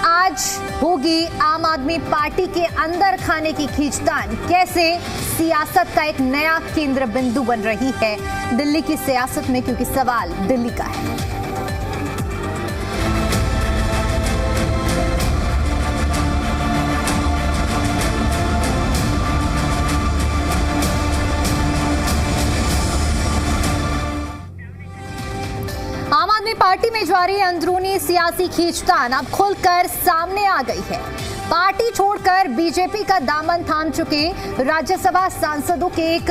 आज होगी आम आदमी पार्टी के अंदर खाने की खींचतान। कैसे सियासत का एक नया केंद्र बिंदु बन रही है दिल्ली की सियासत में, क्योंकि सवाल दिल्ली का है। आम आदमी पार्टी में जारी अंदरूनी सियासी खींचतान अब खुलकर सामने आ गई है। पार्टी छोड़कर बीजेपी का दामन थाम चुके राज्यसभा सांसदों के एक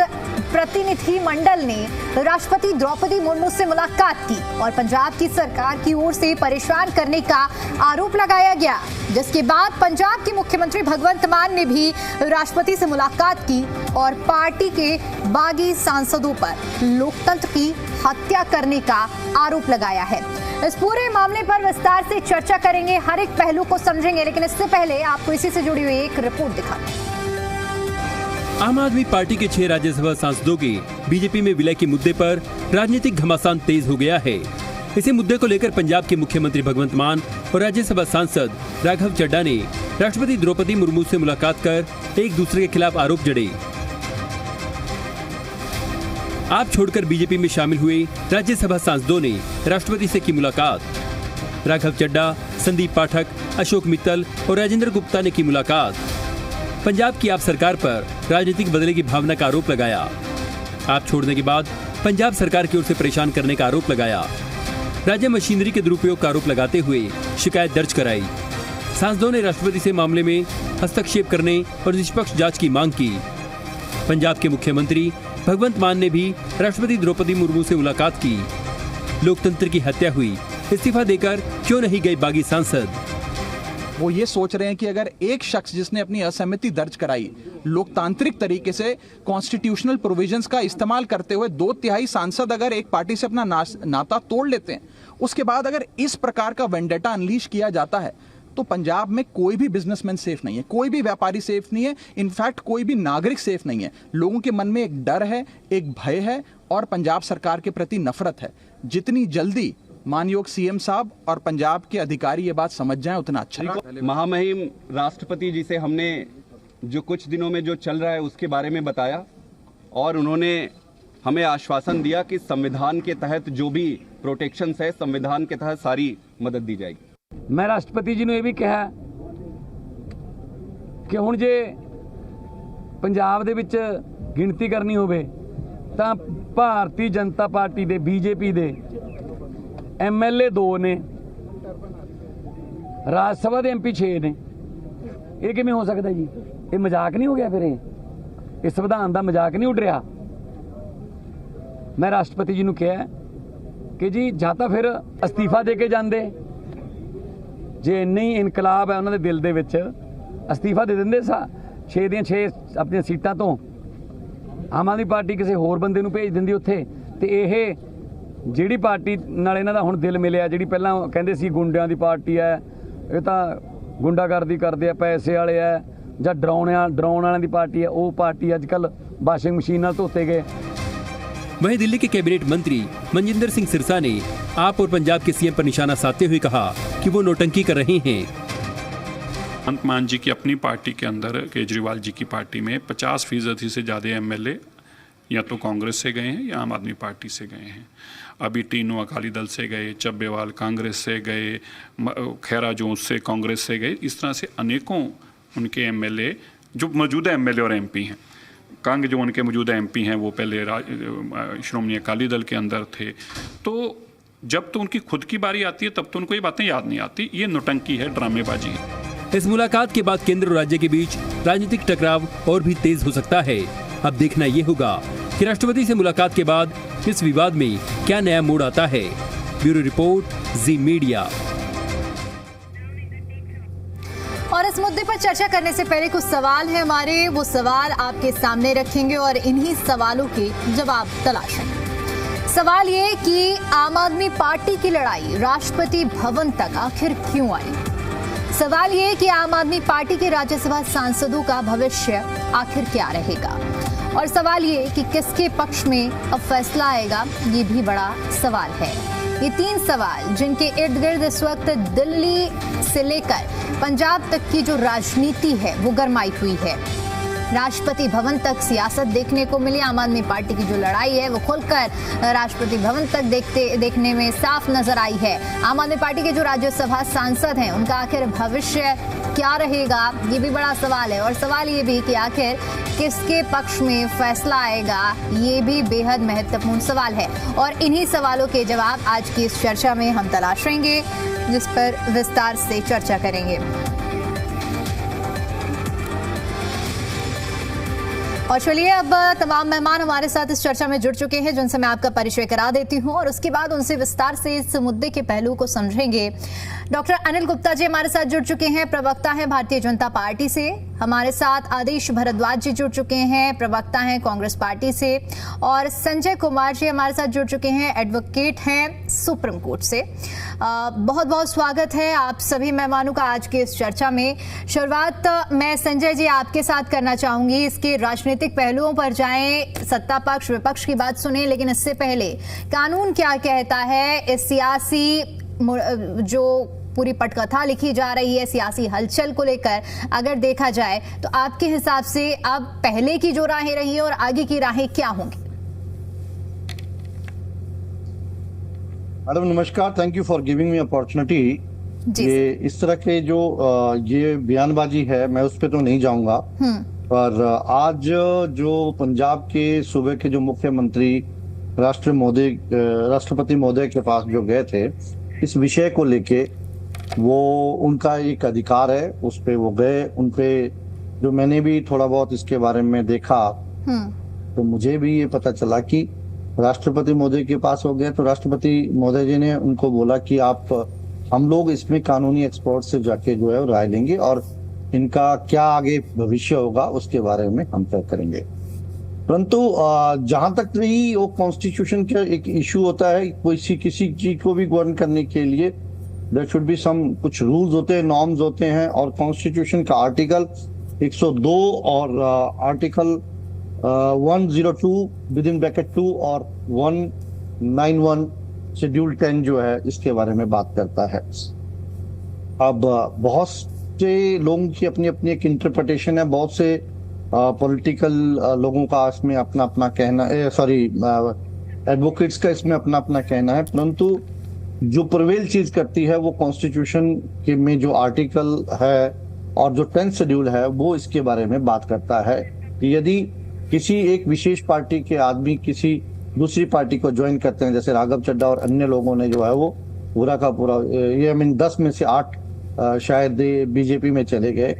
प्रतिनिधि मंडल ने राष्ट्रपति द्रौपदी मुर्मू से मुलाकात की और पंजाब की सरकार की ओर से परेशान करने का आरोप लगाया गया, जिसके बाद पंजाब के मुख्यमंत्री भगवंत मान ने भी राष्ट्रपति से मुलाकात की और पार्टी के बागी सांसदों पर लोकतंत्र की हत्या करने का आरोप लगाया है। इस पूरे मामले पर विस्तार से चर्चा करेंगे, हर एक पहलू को समझेंगे, लेकिन इससे पहले आपको इसी से जुड़ी हुई एक रिपोर्ट दिखाते हैं। आम आदमी पार्टी के 6 राज्यसभा सांसदों के बीजेपी में विलय के मुद्दे पर राजनीतिक घमासान तेज हो गया है। इसी मुद्दे को लेकर पंजाब के मुख्यमंत्री भगवंत मान और राज्यसभा सांसद राघव चड्ढा ने राष्ट्रपति द्रौपदी मुर्मू से मुलाकात कर एक दूसरे के खिलाफ आरोप जड़े। आप छोड़कर बीजेपी में शामिल हुए राज्यसभा सांसदों ने राष्ट्रपति से की मुलाकात। राघव चड्ढा, संदीप पाठक, अशोक मित्तल और राजेंद्र गुप्ता ने की मुलाकात। पंजाब की आप सरकार पर राजनीतिक बदले की भावना का आरोप लगाया। आप छोड़ने के बाद पंजाब सरकार की ओर से परेशान करने का आरोप लगाया। राज्य मशीनरी के दुरुपयोग का आरोप लगाते हुए शिकायत दर्ज कराई। सांसदों ने राष्ट्रपति से मामले में हस्तक्षेप करने और निष्पक्ष जांच की मांग की। पंजाब के मुख्यमंत्री भगवंत मान ने भी राष्ट्रपति द्रौपदी मुर्मू से मुलाकात की। लोकतंत्र की हत्या हुई, इस्तीफा देकर क्यों नहीं गए बागी सांसद? वो ये सोच रहे हैं कि अगर एक शख्स जिसने अपनी असहमति दर्ज कराई लोकतांत्रिक तरीके से कॉन्स्टिट्यूशनल प्रोविजंस का इस्तेमाल करते हुए 2/3 सांसद अगर एक पार्टी से अपना नाता तोड़ लेते हैं, उसके बाद अगर इस प्रकार का वेंडेटा अनलीश किया जाता है तो पंजाब में कोई भी बिजनेसमैन सेफ नहीं है, कोई भी व्यापारी सेफ नहीं है, इनफैक्ट कोई भी नागरिक सेफ नहीं है। लोगों के मन में एक डर है, एक भय है और पंजाब सरकार के प्रति नफरत है। जितनी जल्दी मानयोग सीएम साहब और पंजाब के अधिकारी ये बात समझ जाएं उतना अच्छा है। महामहिम राष्ट्रपति जी से हमने जो कुछ दिनों में जो चल रहा है उसके बारे में बताया और उन्होंने हमें आश्वासन दिया कि संविधान के तहत जो भी प्रोटेक्शंस है, संविधान के तहत सारी मदद दी जाएगी। मैं राष्ट्रपति जी ने यह भी कहा कि हुण जे पंजाब दे विच गिणती करनी होवे तां भारतीय जनता पार्टी दे बीजेपी दे MLA 2 ने, राज सभा दे MP 6 ने। ये किवें हो सकदा जी? ये मजाक नहीं हो गया? फिर ये संविधान दा मजाक नहीं उड़ रहा? मैं राष्ट्रपति जी नूं कहा कि जी जां तां फिर अस्तीफा दे के जांदे, जे नहीं इनकलाब है उन्होंने दिल दे विच अस्तीफा दे देंदे। 6 ਦੀਆਂ 6 अपनी सीटां तो आम आदमी पार्टी किसी होर बंदे नूं भेज दिंदी उत्थे, ते इह जिहड़ी पार्टी नाल इन्हां दा हुण दिल मिलिया, जिहड़ी पहलां कहंदे सी गुंडियां दी पार्टी है, ये तां गुंडागर्दी करदे आ, पैसे वाले है, जां डराउण वालियां दी पार्टी है, वो पार्टी अजकल वाशिंग मशीन नाल धोते गए। वहीं दिल्ली के कैबिनेट मंत्री मनजिंदर सिंह सिरसा ने आप और पंजाब के सीएम पर निशाना साधते हुए कहा कि वो नौटंकी कर रहे हैं। भगवंत मान जी की अपनी पार्टी के अंदर, केजरीवाल जी की पार्टी में 50% से ज़्यादा MLA या तो कांग्रेस से गए हैं या आम आदमी पार्टी से गए हैं। अभी तीनों अकाली दल से गए, चब्बेवाल कांग्रेस से गए, खैरा जोश से कांग्रेस से गए। इस तरह से अनेकों उनके MLA जो मौजूदा MLA और MP हैं, कांग जो उनके मौजूदा MP हैं वो पहले श्रोमणी अकाली दल के अंदर थे। तो जब तो उनकी खुद की बारी आती है तब तो उनको ये बातें याद नहीं आती। ये नौटंकी है, ड्रामेबाजी है। इस मुलाकात के बाद केंद्र और राज्य के बीच राजनीतिक टकराव और भी तेज हो सकता है। अब देखना ये होगा कि राष्ट्रपति से मुलाकात के बाद इस विवाद में क्या नया मोड़ आता है। ब्यूरो रिपोर्ट, जी मीडिया। और इस मुद्दे पर चर्चा करने से पहले कुछ सवाल है हमारे, वो सवाल आपके सामने रखेंगे और इन्हीं सवालों के जवाब तलाशेंगे। सवाल ये कि आम आदमी पार्टी की लड़ाई राष्ट्रपति भवन तक आखिर क्यों आई? सवाल ये कि आम आदमी पार्टी के राज्यसभा सांसदों का भविष्य आखिर क्या रहेगा? और सवाल ये कि किसके पक्ष में अब फैसला आएगा, ये भी बड़ा सवाल है। ये 3 सवाल जिनके इर्द गिर्द इस वक्त दिल्ली से लेकर पंजाब तक की जो राजनीति है वो गरमाई हुई है। राष्ट्रपति भवन तक सियासत देखने को मिली। आम आदमी पार्टी की जो लड़ाई है वो खुलकर राष्ट्रपति भवन तक देखने में साफ नजर आई है। आम आदमी पार्टी के जो राज्यसभा सांसद हैं उनका आखिर भविष्य क्या रहेगा, ये भी बड़ा सवाल है। और सवाल ये भी कि आखिर किसके पक्ष में फैसला आएगा, ये भी बेहद महत्वपूर्ण सवाल है। और इन्हीं सवालों के जवाब आज की इस चर्चा में हम तलाशेंगे, जिस पर विस्तार से चर्चा करेंगे। और चलिए अब तमाम मेहमान हमारे साथ इस चर्चा में जुड़ चुके हैं, जिनसे मैं आपका परिचय करा देती हूं और उसके बाद उनसे विस्तार से इस मुद्दे के पहलू को समझेंगे। डॉक्टर अनिल गुप्ता जी हमारे साथ जुड़ चुके हैं, प्रवक्ता हैं भारतीय जनता पार्टी से। हमारे साथ आदेश भारद्वाज जी जुड़ चुके हैं, प्रवक्ता हैं कांग्रेस पार्टी से। और संजय कुमार जी हमारे साथ जुड़ चुके हैं, एडवोकेट हैं सुप्रीम कोर्ट से। बहुत बहुत स्वागत है आप सभी मेहमानों का आज के इस चर्चा में। शुरुआत मैं संजय जी आपके साथ करना चाहूंगी। इसके राजनीतिक पहलुओं पर जाएं, सत्ता पक्ष विपक्ष की बात सुने, लेकिन इससे पहले कानून क्या कहता है इस सियासी जो पूरी पटकथा लिखी जा रही है सियासी हलचल को लेकर, अगर देखा जाए तो आपके हिसाब से अब पहले की जो राहें रही है और आगे की राहें क्या होंगी? मैडम नमस्कार, thank you for giving me opportunity. ये इस तरह के जो ये बयानबाजी है मैं उस पर तो नहीं जाऊंगा, पर आज जो पंजाब के सूबे के जो मुख्यमंत्री राष्ट्रपति महोदय के पास जो गए थे इस विषय को लेके, वो उनका एक अधिकार है, उस पे वो गए। उन पे जो मैंने भी थोड़ा बहुत इसके बारे में देखा तो मुझे भी ये पता चला कि राष्ट्रपति महोदय के पास हो गए तो राष्ट्रपति महोदय जी ने उनको बोला कि हम लोग इसमें कानूनी एक्सपर्ट से जाके जो है राय लेंगे और इनका क्या आगे भविष्य होगा उसके बारे में हम तय करेंगे। परंतु जहां तक भी वो कॉन्स्टिट्यूशन का एक इशू होता है, किसी चीज को भी गवर्न करने के लिए देयर शुड बी सम कुछ रूल्स होते हैं, नॉर्म्स होते हैं। और कॉन्स्टिट्यूशन का आर्टिकल 102 और आर्टिकल 102 विद इन ब्रैकेट 2 और 191 शेड्यूल 10 जो है इसके बारे में बात करता है। अब बहुत से लोगों की अपनी अपनी एक इंटरप्रिटेशन है, बहुत से पॉलिटिकल लोगों का इसमें अपना अपना कहना एडवोकेट्स का इसमें अपना अपना कहना है। परंतु जो प्रिवेल चीज करती है वो कॉन्स्टिट्यूशन के में जो आर्टिकल है और जो 10th शेड्यूल है वो इसके बारे में बात करता है कि यदि किसी एक विशेष पार्टी के आदमी किसी दूसरी पार्टी को ज्वाइन करते हैं, जैसे राघव चड्ढा और अन्य लोगों ने जो है वो पूरा का पूरा ये 10 में से 8 शायद बीजेपी में चले गए,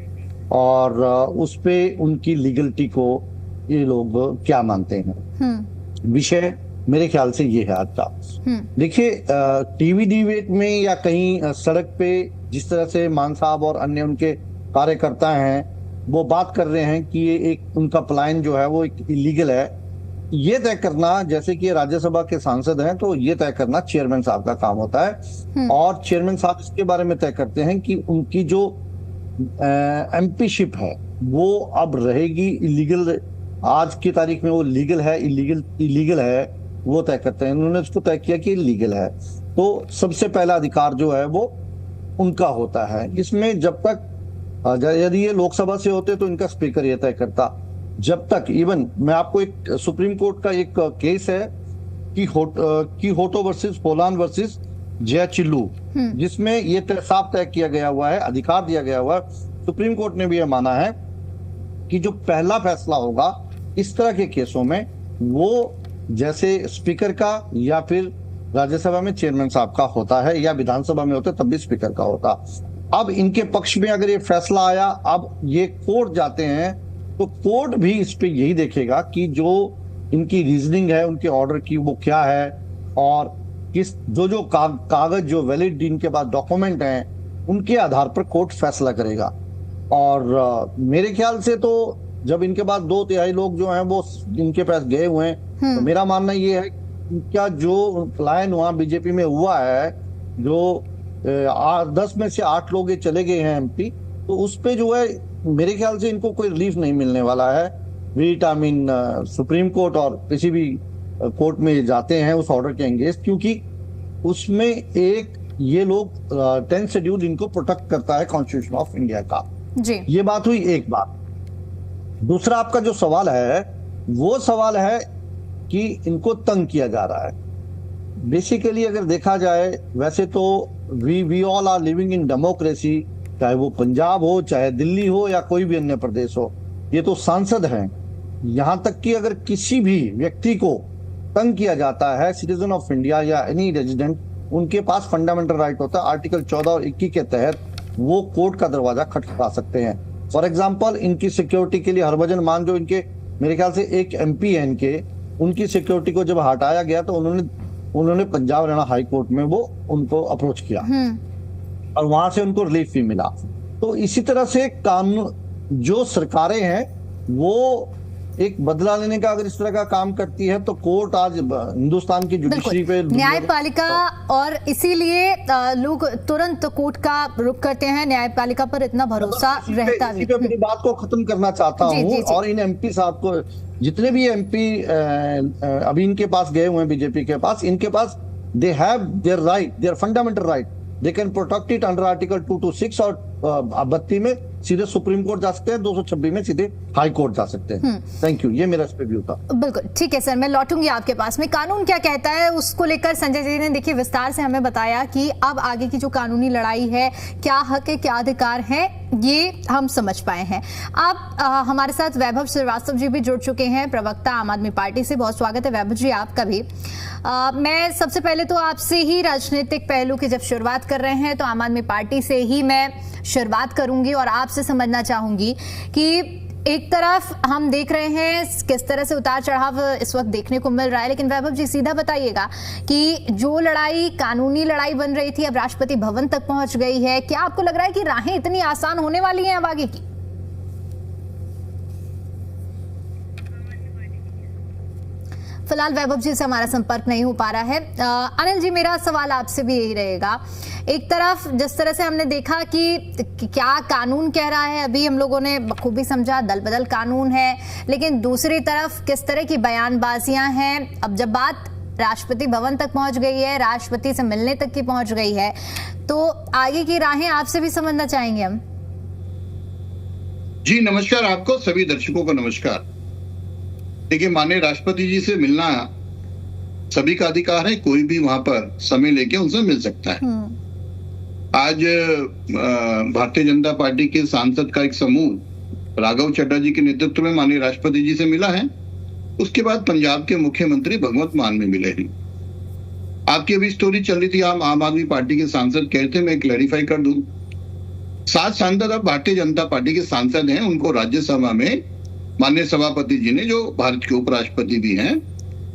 और उस पे उनकी लीगलिटी को ये लोग क्या मानते हैं। विषय मेरे ख्याल से ये है आज का। देखिए टीवी डिबेट में या कहीं सड़क पे जिस तरह से मान साहब और अन्य उनके कार्यकर्ता हैं वो बात कर रहे हैं कि ये एक उनका प्लान जो है वो एक इलीगल है, ये तय करना, जैसे कि राज्यसभा के सांसद हैं तो ये तय करना चेयरमैन साहब का काम होता है। और चेयरमैन साहब इसके बारे में तय करते हैं कि उनकी जो एमपीशिप है वो अब रहेगी इलीगल, आज की तारीख में वो लीगल है इलीगल है, वो तय करते हैं। उन्होंने उसको तय किया कि लीगल है, तो सबसे पहला अधिकार जो है वो उनका होता है। इसमें जब तक यदि ये लोकसभा से होते तो इनका स्पीकर ये तय करता। जब तक इवन मैं आपको एक सुप्रीम कोर्ट का एक केस है कि होटो वर्सेस पोलान वर्सेस जयचिल्लू, जिसमें ये साफ तय किया गया हुआ है, अधिकार दिया गया हुआ है। सुप्रीम कोर्ट ने भी यह माना है कि जो पहला फैसला होगा इस तरह के केसों में वो जैसे स्पीकर का या फिर राज्यसभा में चेयरमैन साहब का होता है, या विधानसभा में होता तब भी स्पीकर का होता। अब इनके पक्ष में अगर ये फैसला आया, अब ये कोर्ट जाते हैं तो कोर्ट भी इस पे यही देखेगा कि जो इनकी रीजनिंग है उनके ऑर्डर की वो क्या है, और किस जो कागज जो वैलिड इनके पास डॉक्यूमेंट हैं उनके आधार पर कोर्ट फैसला करेगा। और मेरे ख्याल से तो जब इनके पास 2/3 लोग जो हैं वो इनके पास गए हुए हैं, तो मेरा मानना ये है क्या जो प्लान वहां बीजेपी में हुआ है, जो 10 में से 8 लोग ये चले गए हैं एमपी, तो उस पे जो है मेरे ख्याल से इनको कोई रिलीफ नहीं मिलने वाला है। रीट सुप्रीम कोर्ट और किसी भी कोर्ट में जाते हैं उस ऑर्डर के एंगेज, क्योंकि उसमें एक ये लोग 10 शेड्यूल इनको प्रोटेक्ट करता है कॉन्स्टिट्यूशन ऑफ इंडिया का। जी। ये बात हुई एक बात। दूसरा आपका जो सवाल है वो सवाल है कि इनको तंग किया जा रहा है। बेसिकली अगर देखा जाए वैसे तो we all are living in democracy, चाहे वो पंजाब हो, चाहे दिल्ली हो या कोई भी अन्य प्रदेश हो। ये तो सांसद हैं। यहां तक कि अगर किसी भी व्यक्ति को तंग किया जाता है, सिटीजन ऑफ इंडिया या एनी रेजिडेंट, उनके पास फंडामेंटल राइट होता है आर्टिकल 14 और 21 के तहत वो कोर्ट का दरवाजा खटखटा सकते हैं। फॉर एग्जाम्पल इनकी सिक्योरिटी के लिए हरभजन मान जो इनके मेरे ख्याल से एक MP है इनके, उनकी सिक्योरिटी को जब हटाया गया तो उन्होंने पंजाब हरियाणा हाई कोर्ट में वो उनको अप्रोच किया और वहां से उनको रिलीफ भी मिला। तो इसी तरह से कानून जो सरकारें हैं वो एक बदला लेने का अगर इस तरह का काम करती है तो कोर्ट आज हिंदुस्तान की जुडिशरी पे न्यायपालिका, और इसीलिए लोग तुरंत कोर्ट का रुख करते हैं। न्यायपालिका पर इतना भरोसा रहता इसी पे मेरी बात को खत्म करना चाहता हूँ। और इन MP साहब को, जितने भी MP अभी इनके पास गए हुए हैं बीजेपी के पास, इनके पास they have their right, their fundamental right, they can protect it under article 226 और 32 में सीधे सुप्रीम कोर्ट जा सकते हैं, 226 में सीधे हाई कोर्ट जा सकते हैं। थैंक यू, ये मेरा इस पे व्यू था। बिल्कुल ठीक है सर, मैं लौटूंगी आपके पास में। कानून क्या कहता है उसको लेकर संजय जी ने देखिए विस्तार से हमें बताया कि अब आगे की जो कानूनी लड़ाई है, क्या हक है क्या अधिकार है, ये हम समझ पाए हैं। अब हमारे साथ वैभव श्रीवास्तव जी भी जुड़ चुके हैं, प्रवक्ता आम आदमी पार्टी से। बहुत स्वागत है वैभव जी आपका भी। मैं सबसे पहले तो आपसे ही राजनीतिक पहलू की जब शुरुआत कर रहे हैं तो आम आदमी पार्टी से ही मैं शुरुआत करूंगी और आपसे समझना चाहूंगी कि एक तरफ हम देख रहे हैं किस तरह से उतार चढ़ाव इस वक्त देखने को मिल रहा है, लेकिन वैभव जी सीधा बताइएगा कि जो लड़ाई कानूनी लड़ाई बन रही थी अब राष्ट्रपति भवन तक पहुंच गई है, क्या आपको लग रहा है कि राहें इतनी आसान होने वाली हैं अब आगे की? फिलहाल वैभव जी से हमारा संपर्क नहीं हो पा रहा है। अनिल जी, मेरा सवाल आपसे भी यही रहेगा। एक तरफ जिस तरह से हमने देखा कि क्या कानून कह रहा है, अभी हम लोगों ने बखूबी समझा दल बदल कानून है, लेकिन दूसरी तरफ किस तरह की बयानबाजियां हैं। अब जब बात राष्ट्रपति भवन तक पहुंच गई है, राष्ट्रपति से मिलने तक की पहुंच गई है, तो आगे की राहें आपसे भी समझना चाहेंगे हम। जी नमस्कार, आपको सभी दर्शकों को नमस्कार। देखिए, माननीय राष्ट्रपति जी से मिलना सभी का अधिकार है, कोई भी वहां पर समय लेके उनसे मिल सकता है। आज भारतीय जनता पार्टी के सांसद का एक समूह राघव चड्ढा जी के नेतृत्व में माननीय राष्ट्रपति जी से मिला है। उसके बाद पंजाब के मुख्यमंत्री भगवंत मान में मिले हैं। आपकी अभी स्टोरी चल रही थी, आम आदमी पार्टी के सांसद कह रहे थे, मैं क्लैरिफाई कर दूं। 7 सांसद अब भारतीय जनता पार्टी के सांसद हैं। उनको राज्यसभा में माननीय सभापति जी ने, जो भारत के उपराष्ट्रपति भी हैं,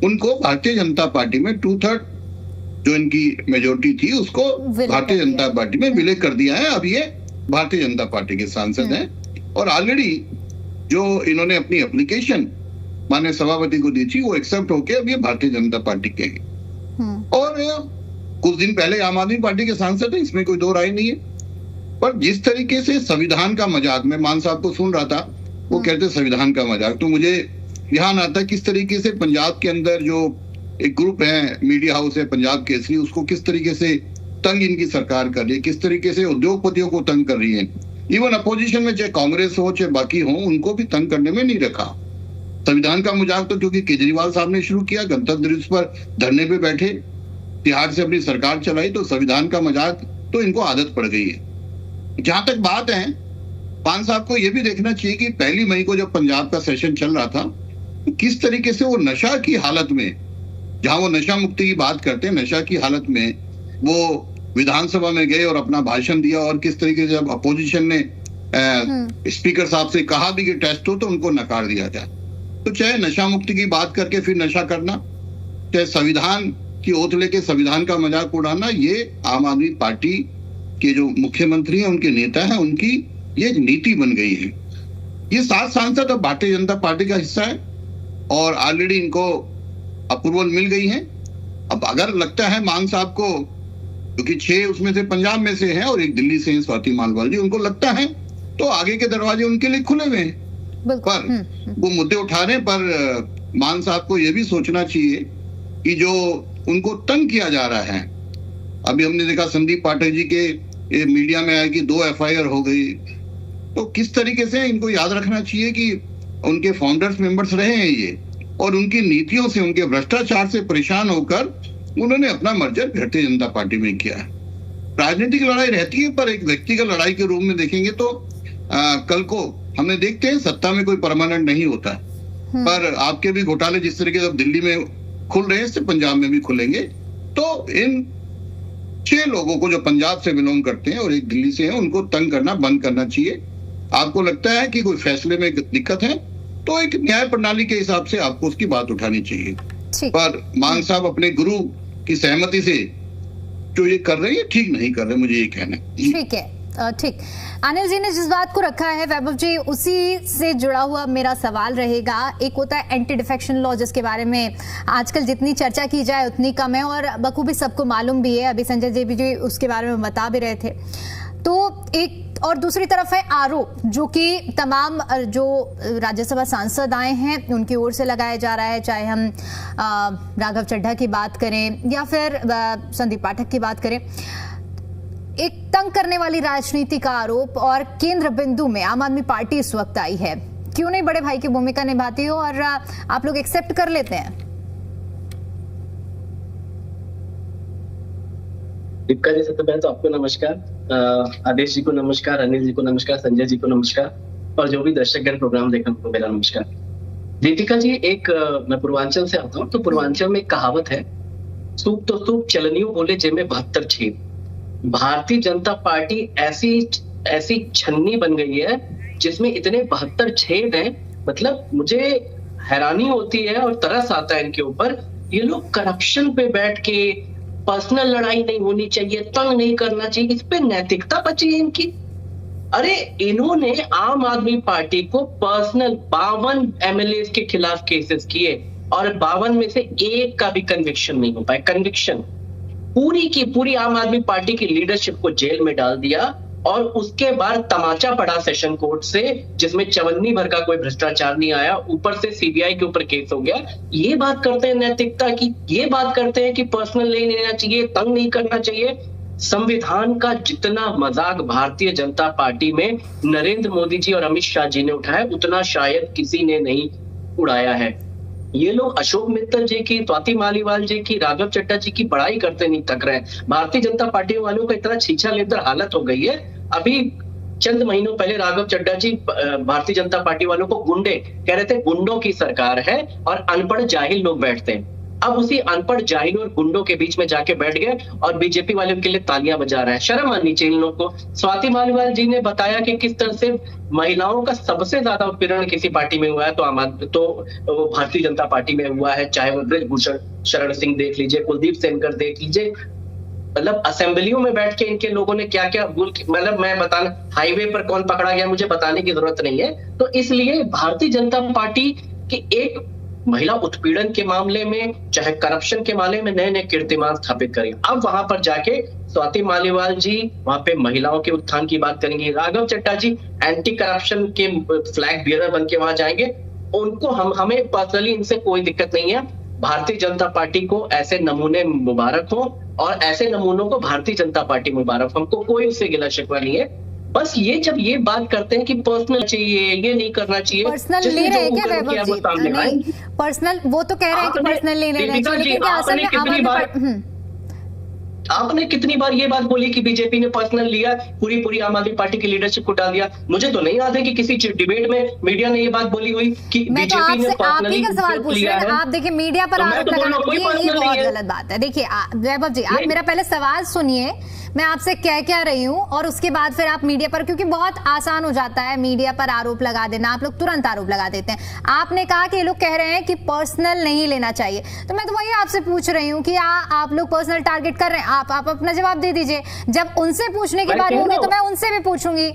उनको भारतीय जनता पार्टी में 2/3 जो इनकी मेजोरिटी थी उसको भारतीय जनता पार्टी में विलय कर दिया है। अब ये भारतीय जनता पार्टी के सांसद हैं और ऑलरेडी जो इन्होंने अपनी एप्लीकेशन माननीय सभापति को दी थी वो एक्सेप्ट होके अब ये भारतीय जनता पार्टी के हैं। और कुछ दिन पहले आम आदमी पार्टी के सांसद है, इसमें कोई दो राय नहीं है। पर जिस तरीके से संविधान का मजाक, मैं मान साहब को सुन रहा था, वो कहते संविधान का मजाक, तो मुझे ध्यान आता किस तरीके से पंजाब के अंदर जो एक ग्रुप है, मीडिया हाउस है पंजाब केसरी, उसको किस तरीके से तंग इनकी सरकार कर रही है, किस तरीके से उद्योगपतियों को तंग कर रही है। इवन अपोजिशन में चाहे कांग्रेस हो चाहे बाकी हो, उनको भी तंग करने में नहीं रखा। संविधान का मजाक तो क्योंकि केजरीवाल साहब ने शुरू किया, गणतंत्र दिवस पर धरने पे बैठे, तिहाड़ से अपनी सरकार चलाई, तो संविधान का मजाक तो इनको आदत पड़ गई है। जहां तक बात है, पान साहब को यह भी देखना चाहिए कि 1 मई को जब पंजाब का सेशन चल रहा था, तो किस तरीके से वो नशा की हालत में, जहां वो नशा मुक्ति की बात करते हैं, नशा की हालत में वो विधानसभा में गए और अपना भाषण दिया। और किस तरीके से जब अपोजिशन ने स्पीकर साहब से कहा भी कि टेस्ट हो तो उनको नकार दिया जाए। तो चाहे नशा मुक्ति की बात करके फिर नशा करना, चाहे संविधान की ओथ लेके संविधान का मजाक उड़ाना, ये आम आदमी पार्टी के जो मुख्यमंत्री हैं, उनके नेता हैं, उनकी ये नीति बन गई है। ये 7 सांसद अब भारतीय जनता पार्टी का हिस्सा है और ऑलरेडी इनको अप्रूवल मिल गई है। अब अगर लगता है मान साहब को, क्योंकि 6 उसमें से पंजाब में से हैं और 1 दिल्ली से हैं, स्वाति मालवाल जी, उनको लगता है तो आगे के दरवाजे उनके लिए खुले हुए हैं। पर वो मुद्दे उठाने पर मान साहब को यह भी सोचना चाहिए कि जो उनको तंग किया जा रहा है, अभी हमने देखा संदीप पाठक जी के मीडिया में आया कि 2 FIR हो गई। तो किस तरीके से इनको याद रखना चाहिए कि उनके फाउंडर्स मेंबर्स रहे हैं ये, और उनकी नीतियों से, उनके भ्रष्टाचार से परेशान होकर उन्होंने अपना मर्जर भारतीय जनता पार्टी में किया है। राजनीतिक लड़ाई रहती है, पर एक व्यक्तिगत लड़ाई के रूप में देखेंगे तो कल को हमने देखते हैं सत्ता में कोई परमानेंट नहीं होता है, पर आपके भी घोटाले जिस तरीके से दिल्ली में खुल रहे हैं, इससे पंजाब में भी खुलेंगे। तो इन 6 लोगों को जो पंजाब से बिलोंग करते हैं और एक दिल्ली से हैं, उनको तंग करना बंद करना चाहिए। आपको लगता है कि कोई फैसले में दिक्कत है तो एक न्याय प्रणाली के हिसाब से आपको उसकी बात उठानी चाहिए, पर मान साहब अपने गुरु की सहमति से जो ये कर रहे हैं ठीक नहीं कर रहे, मुझे ये कहना है। ठीक है, ठीक। अनिल जी ने जिस बात को रखा है वैभव जी, उसी से जुड़ा हुआ मेरा सवाल रहेगा। एक होता है एंटी डिफेक्शन लॉ, जिसके बारे में आजकल जितनी चर्चा की जाए उतनी कम है और बखूबी सबको मालूम भी है। अभी संजय जी उसके बारे में बता भी रहे थे। तो एक और दूसरी तरफ है आरोप, जो कि तमाम जो राज्यसभा सांसद आए हैं उनकी ओर से लगाया जा रहा है, चाहे हम राघव चड्ढा की बात करें या फिर संदीप पाठक की बात करें। एक तंग करने वाली राजनीति का आरोप, और केंद्र बिंदु में आम आदमी पार्टी इस वक्त आई है। क्यों नहीं बड़े भाई की भूमिका निभाती हो और आप लोग एक्सेप्ट कर लेते हैं? दीपिका जी, सबसे पहले तो आपको नमस्कार, आदेश जी को नमस्कार, अनिल जी को नमस्कार, संजय जी को नमस्कार, और जो भी दर्शकगण प्रोग्राम देख रहे हैं उनको मेरा नमस्कार। दीपिका जी, मैं पूर्वांचल से आता हूँ, तो पूर्वांचल में एक कहावत है, सूप तो सूप चलनियों बोले जेमे 72 छेद। भारतीय जनता पार्टी ऐसी छन्नी बन गई है जिसमें इतने 72 छेद हैं। मतलब मुझे हैरानी होती है और तरस आता है इनके ऊपर। ये लोग करप्शन पे बैठ के, पर्सनल लड़ाई नहीं होनी चाहिए, तंग नहीं करना चाहिए, इस पे नैतिकता बची है इनकी। अरे इन्होंने आम आदमी पार्टी को पर्सनल 52 MLAs के खिलाफ केसेस किए और 52 में से एक का भी कन्विक्शन नहीं हो पाया। कन्विक्शन पूरी की पूरी आम आदमी पार्टी की लीडरशिप को जेल में डाल दिया, और उसके बाद तमाचा पड़ा सेशन कोर्ट से, जिसमें चवन्नी भर का कोई भ्रष्टाचार नहीं आया, ऊपर से CBI के ऊपर केस हो गया। ये बात करते हैं नैतिकता की, ये बात करते हैं कि पर्सनल नहीं लेना चाहिए, तंग नहीं करना चाहिए। संविधान का जितना मजाक भारतीय जनता पार्टी में नरेंद्र मोदी जी और अमित शाह जी ने उठाया, उतना शायद किसी ने नहीं उड़ाया है। ये लोग अशोक मित्तल जी की, स्वाति मालीवाल जी की, राघव चड्ढा जी की बड़ाई करते नहीं थक रहे हैं। भारतीय जनता पार्टी वालों का इतना छीछा लेकर हालत हो गई है। अभी चंद महीनों पहले राघव चड्ढा जी भारतीय जनता पार्टी वालों को गुंडे कह रहे थे, गुंडों की सरकार है और अनपढ़ जाहिल लोग बैठते हैं। अब उसी अनपढ़ जाहिल और गुंडों के बीच में जाके बैठ गए और बीजेपी वालों के लिए तालियां बजा रहा है। शर्म आनी चाहिए इन लोगों को। स्वाति मालीवाल जी ने बताया कि किस तरह से महिलाओं का सबसे ज्यादा उत्पीड़न किसी पार्टी में हुआ है तो वो भारतीय जनता पार्टी में हुआ है। चाहे वो ब्रजभूषण शरण सिंह देख लीजिए, कुलदीप सेनकर देख लीजिए, मतलब असेंबलियों में बैठ के इनके लोगों ने क्या क्या मतलब मैं बताना, हाईवे पर कौन पकड़ा गया मुझे बताने की जरूरत नहीं है। तो इसलिए भारतीय जनता पार्टी की एक महिला उत्पीड़न के मामले में, चाहे करप्शन के मामले में नए नए कीर्तिमान स्थापित करें। अब वहां पर जाके स्वाति मालीवाल जी वहां पे महिलाओं के उत्थान की बात करेंगे, राघव चड्ढा जी एंटी करप्शन के फ्लैग बियरर बन के वहां जाएंगे। उनको हमें पर्सनली इनसे कोई दिक्कत नहीं है। भारतीय जनता पार्टी को ऐसे नमूने मुबारक हो और ऐसे नमूनों को भारतीय जनता पार्टी मुबारक, हमको कोई उससे गिला शिकवा नहीं है। बस ये जब ये बात करते हैं कि पर्सनल चाहिए, ये नहीं करना चाहिए, पर्सनल ले रहे हैं क्या वैभव जी? नहीं, पर्सनल वो तो कह रहे हैं कि पर्सनल ले रहे हैं, लेकिन क्या असल में आपने कितनी बार ये बात बोली कि बीजेपी ने पर्सनल लिया, पूरी आम आदमी पार्टी की लीडरशिप को डाल दिया? मुझे तो नहीं याद है कि किसी डिबेट में मीडिया ने ये बात बोली हुई कि बीजेपी ने पर्सनली सवाल पूछ रहे हैं। आप देखिए मीडिया पर आरोप लगाना ये बहुत गलत बात है। देखिए वैभव जी, आप मेरा पहले सवाल सुनिए, मैं आपसे क्या रही हूँ, और उसके बाद फिर आप मीडिया पर, क्योंकि बहुत आसान हो जाता है मीडिया पर आरोप लगा देना, आप लोग तुरंत आरोप लगा देते हैं। आपने कहा कि ये लोग कह रहे हैं कि पर्सनल नहीं लेना चाहिए, तो मैं तो वही आपसे पूछ रही हूँ कि आप लोग पर्सनल टारगेट कर रहे हैं। आप अपना जवाब दे दीजिए। जब उनसे पूछने की बात होगी तो मैं उनसे भी पूछूंगी।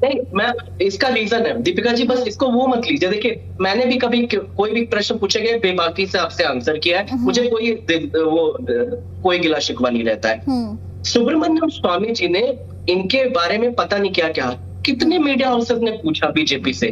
नहीं, मैं इसका रीजन है दीपिका जी, बस इसको वो मत लीजिए। देखिए मैंने भी कभी कोई भी प्रश्न पूछे गए बेबाकी से आपसे आंसर किया है, मुझे कोई गिला शिकवा नहीं रहता है। सुब्रमण्यम स्वामी जी ने इनके बारे में पता नहीं क्या कितने मीडिया हाउसेस ने पूछा बीजेपी से,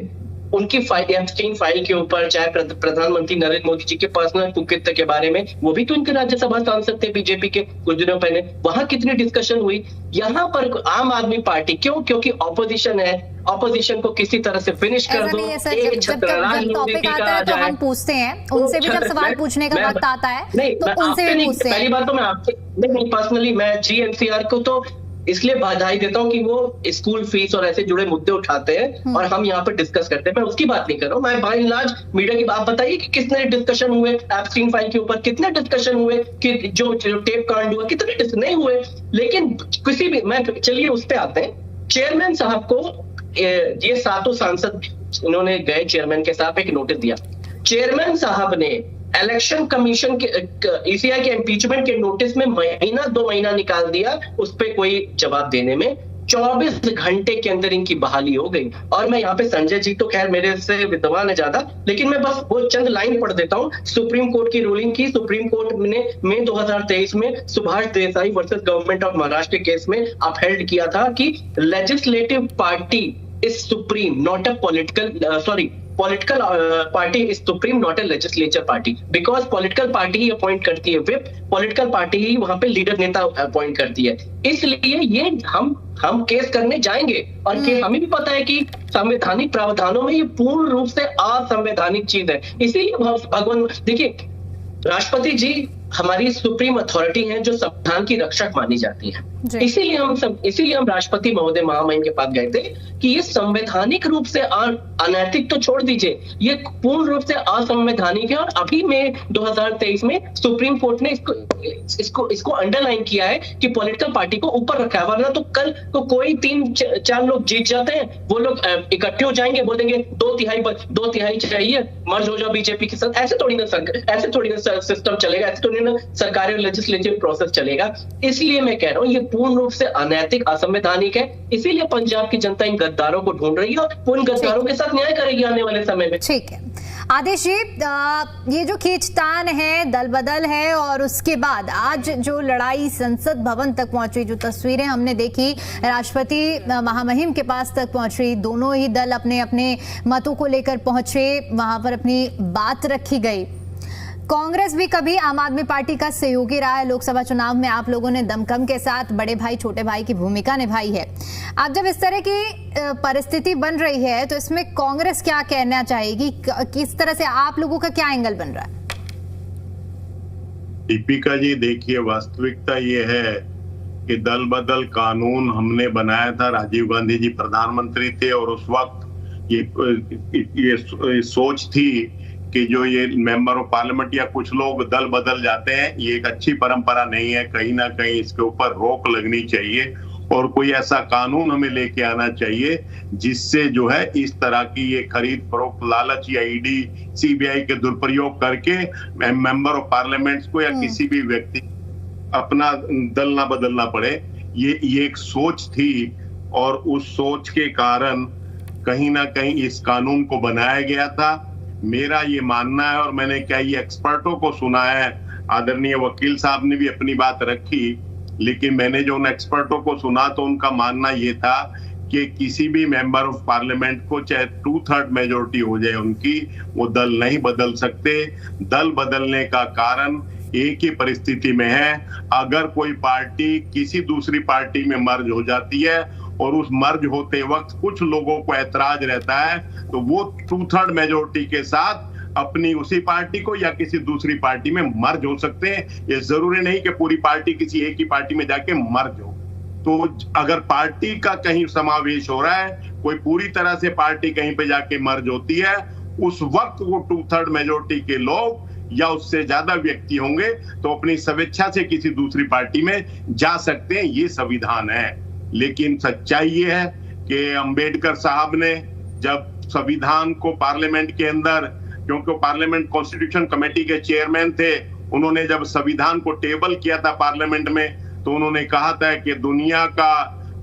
उनकी एप्स्टीन फाइल के ऊपर, चाहे प्रधानमंत्री नरेंद्र मोदी जी के पर्सनल कुकृत्य के बारे में, वो भी तो इनके राज्यसभा सांसद थे बीजेपी के कुछ दिनों पहले, वहां कितनी डिस्कशन हुई। यहाँ पर आम आदमी पार्टी क्यों? क्योंकि ऑपोजिशन है, ऑपोजिशन को किसी तरह से फिनिश कर दो। जब टॉपिक आता है तो हम पूछते हैं उनसे भी, जब सवाल पूछने का वक्त आता है तो उनसे भी पूछते हैं। पहली बात तो मैं आपसे नहीं, पर्सनली मैं GNCR को तो इसलिए बधाई देता हूं कि वो स्कूल फीस और ऐसे जुड़े मुद्दे उठाते हैं और हम यहाँ पर डिस्कस करते हैं। मैं उसकी बात नहीं कर रहा हूँ, मैं बाय एंड लार्ज मीडिया की बात। बताइए कि कितने डिस्कशन हुए एप्स्टीन फाइल के ऊपर, कितने डिस्कशन हुए कि जो टेप कांड हुआ, कितने नहीं हुए। लेकिन किसी भी, मैं चलिए उस पे आते हैं। चेयरमैन साहब को ये सातों सांसद इन्होंने गए चेयरमैन के साथ एक नोटिस दिया। चेयरमैन साहब ने इलेक्शन कमीशन के ECI के इम्पीचमेंट के नोटिस में महीना 2 महीना निकाल दिया उस पर कोई जवाब देने में। 24 घंटे के अंदर इनकी बहाली हो गई। और मैं यहाँ पे संजय जी तो खैर मेरे से विद्वान है ज्यादा, लेकिन मैं बस वो चंद लाइन पढ़ देता हूँ। सुप्रीम कोर्ट की रूलिंग की, सुप्रीम कोर्ट ने मई 2023 में Subhash Desai versus government of Maharashtra case में अपहेल्ड किया था कि legislative party is supreme, not a political party is supreme, not a legislature party, because political party ही अपॉइंट करती है whip, political party ही वहां पे लीडर नेता अपॉइंट करती है। इसलिए ये हम केस करने जाएंगे और हमें भी पता है कि संवैधानिक प्रावधानों में ये पूर्ण रूप से असंवैधानिक चीज है। इसीलिए भगवान देखिए, राष्ट्रपति जी हमारी सुप्रीम अथॉरिटी हैं जो संविधान की रक्षक मानी जाती है। इसीलिए हम राष्ट्रपति महोदय महामहिम के पास गए थे कि ये संवैधानिक रूप से अनैतिक तो छोड़ दीजिए, ये पूर्ण रूप से असंवैधानिक है। और अभी में 2023 में सुप्रीम कोर्ट ने इसको अंडरलाइन किया है कि पॉलिटिकल पार्टी को ऊपर रखा है। वरना तो कल तो कोई 3-4 लोग जीत जाते हैं, वो लोग इकट्ठे हो जाएंगे, बोलेंगे 2/3 चाहिए, मर्ज हो जाओ बीजेपी के साथ। ऐसे थोड़ी ना सिस्टम चलेगा, ऐसे थोड़ी ना सरकारी और लेजिस्लेटिव प्रोसेस चलेगा। इसलिए मैं कह रहा हूँ ये पूर्ण रूप से अनैतिक, असंवैधानिक है। इसीलिए पंजाब की जनता इन गद्दारों को ढूंढ रही है और उन गद्दारों के साथ न्याय करेगी आने वाले समय में। ठीक है आदेश जी, ये जो खींचतान है, दल बदल है, और उसके बाद आज जो लड़ाई संसद भवन तक पहुंची, जो तस्वीरें हमने देखी राष्ट्रपति महामहिम के पास तक पहुंची, दोनों ही दल अपने अपने मतों को लेकर पहुंचे, वहां पर अपनी बात रखी गई। कांग्रेस भी कभी आम आदमी पार्टी का सहयोगी रहा है। लोकसभा चुनाव में आप लोगों ने दमखम के साथ बड़े भाई छोटे भाई की भूमिका निभाई है। अब जब इस तरह की परिस्थिति बन रही है तो इसमें कांग्रेस क्या कहना चाहेगी? किस तरह से आप लोगों का क्या एंगल बन रहा है? दीपिका जी देखिए, वास्तविकता ये है कि दल बदल कानून हमने बनाया था, राजीव गांधी जी प्रधानमंत्री थे और उस वक्त ये सोच थी कि जो ये मेंबर ऑफ पार्लियामेंट या कुछ लोग दल बदल जाते हैं, ये एक अच्छी परंपरा नहीं है। कहीं ना कहीं इसके ऊपर रोक लगनी चाहिए और कोई ऐसा कानून हमें लेके आना चाहिए जिससे जो है इस तरह की ये खरीद फरोख्त, लालच या ED CBI के दुरुपयोग करके मेंबर ऑफ पार्लियामेंट को या किसी भी व्यक्ति अपना दल ना बदलना पड़े। ये एक सोच थी और उस सोच के कारण कहीं ना कहीं इस कानून को बनाया गया था। मेरा ये मानना है, और मैंने कई एक्सपर्टों को सुना है, आदरणीय वकील साहब ने भी अपनी बात रखी, लेकिन मैंने जो उन एक्सपर्टों को सुना तो उनका मानना ये था कि किसी भी मेंबर ऑफ पार्लियामेंट को चाहे 2/3 मेजोरिटी हो जाए उनकी, वो दल नहीं बदल सकते। दल बदलने का कारण एक ही परिस्थिति में है, अगर कोई पार्टी किसी दूसरी पार्टी में मर्ज हो जाती है और उस मर्ज होते वक्त कुछ लोगों को ऐतराज रहता है तो वो 2/3 मेजोरिटी के साथ अपनी उसी पार्टी को या किसी दूसरी पार्टी में मर्ज हो सकते हैं। ये जरूरी नहीं कि पूरी पार्टी किसी एक ही पार्टी में जाके मर्ज हो। तो अगर पार्टी का कहीं समावेश हो रहा है, कोई पूरी तरह से पार्टी कहीं पे जाके मर्ज होती है, उस वक्त वो 2/3 मेजोरिटी के लोग या उससे ज्यादा व्यक्ति होंगे तो अपनी स्वेच्छा से किसी दूसरी पार्टी में जा सकते हैं। ये संविधान है। लेकिन सच्चाई ये है कि अंबेडकर साहब ने जब संविधान को पार्लियामेंट के अंदर, क्योंकि पार्लियामेंट कॉन्स्टिट्यूशन कमेटी के चेयरमैन थे, उन्होंने जब संविधान को टेबल किया था पार्लियामेंट में तो उन्होंने कहा था कि दुनिया का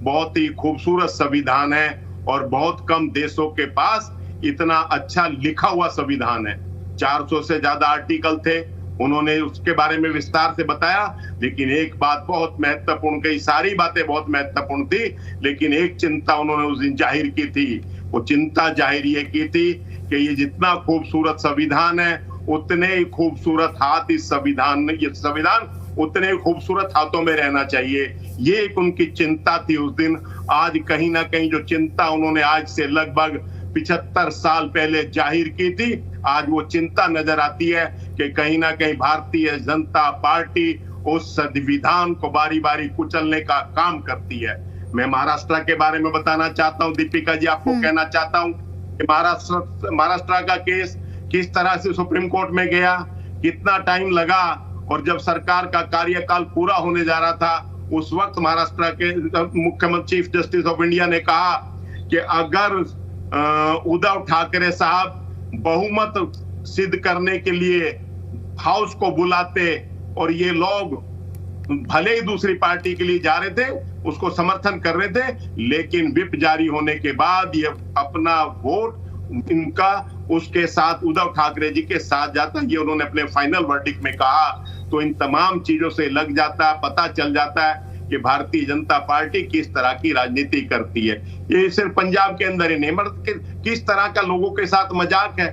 बहुत ही खूबसूरत संविधान है और बहुत कम देशों के पास इतना अच्छा लिखा हुआ संविधान है। 400 से ज्यादा आर्टिकल थे, उन्होंने उसके बारे में विस्तार से बताया। लेकिन एक बात बहुत महत्वपूर्ण, कई सारी बातें बहुत महत्वपूर्ण थी, लेकिन एक चिंता उन्होंने उस दिन जाहिर की थी वो चिंता जाहिर ये की थी कि ये जितना खूबसूरत संविधान है उतने ही खूबसूरत हाथ इस संविधान उतने ही खूबसूरत हाथों में रहना चाहिए। ये एक उनकी चिंता थी उस दिन। आज कहीं ना कहीं जो चिंता उन्होंने आज से लगभग 75 साल पहले जाहिर की थी, आज वो चिंता नजर आती है कि कहीं ना कहीं भारतीय जनता पार्टी उस संविधान को बारी बारी कुचलने का काम करती है। मैं महाराष्ट्र के बारे में बताना चाहता हूँ, दीपिका जी आपको कहना चाहता हूँ कि महाराष्ट्र का केस किस तरह से सुप्रीम कोर्ट में गया, कितना टाइम लगा, और जब सरकार का कार्यकाल पूरा होने जा रहा था उस वक्त महाराष्ट्र के मुख्यमंत्री चीफ जस्टिस ऑफ इंडिया ने कहा कि अगर उद्धव ठाकरे साहब बहुमत सिद्ध करने के लिए हाउस को बुलाते और ये लोग भले ही दूसरी पार्टी के लिए जा रहे थे, उसको समर्थन कर रहे थे, लेकिन व्हिप जारी होने के बाद ये अपना वोट इनका उसके साथ उद्धव ठाकरे जी के साथ जाता, ये उन्होंने अपने फाइनल वर्डिक्ट में कहा। तो इन तमाम चीजों से लग जाता है, पता चल जाता है कि भारतीय जनता पार्टी किस तरह की राजनीति करती है। ये सिर्फ पंजाब के अंदर ही नहीं, मगर किस तरह का लोगों के साथ मजाक है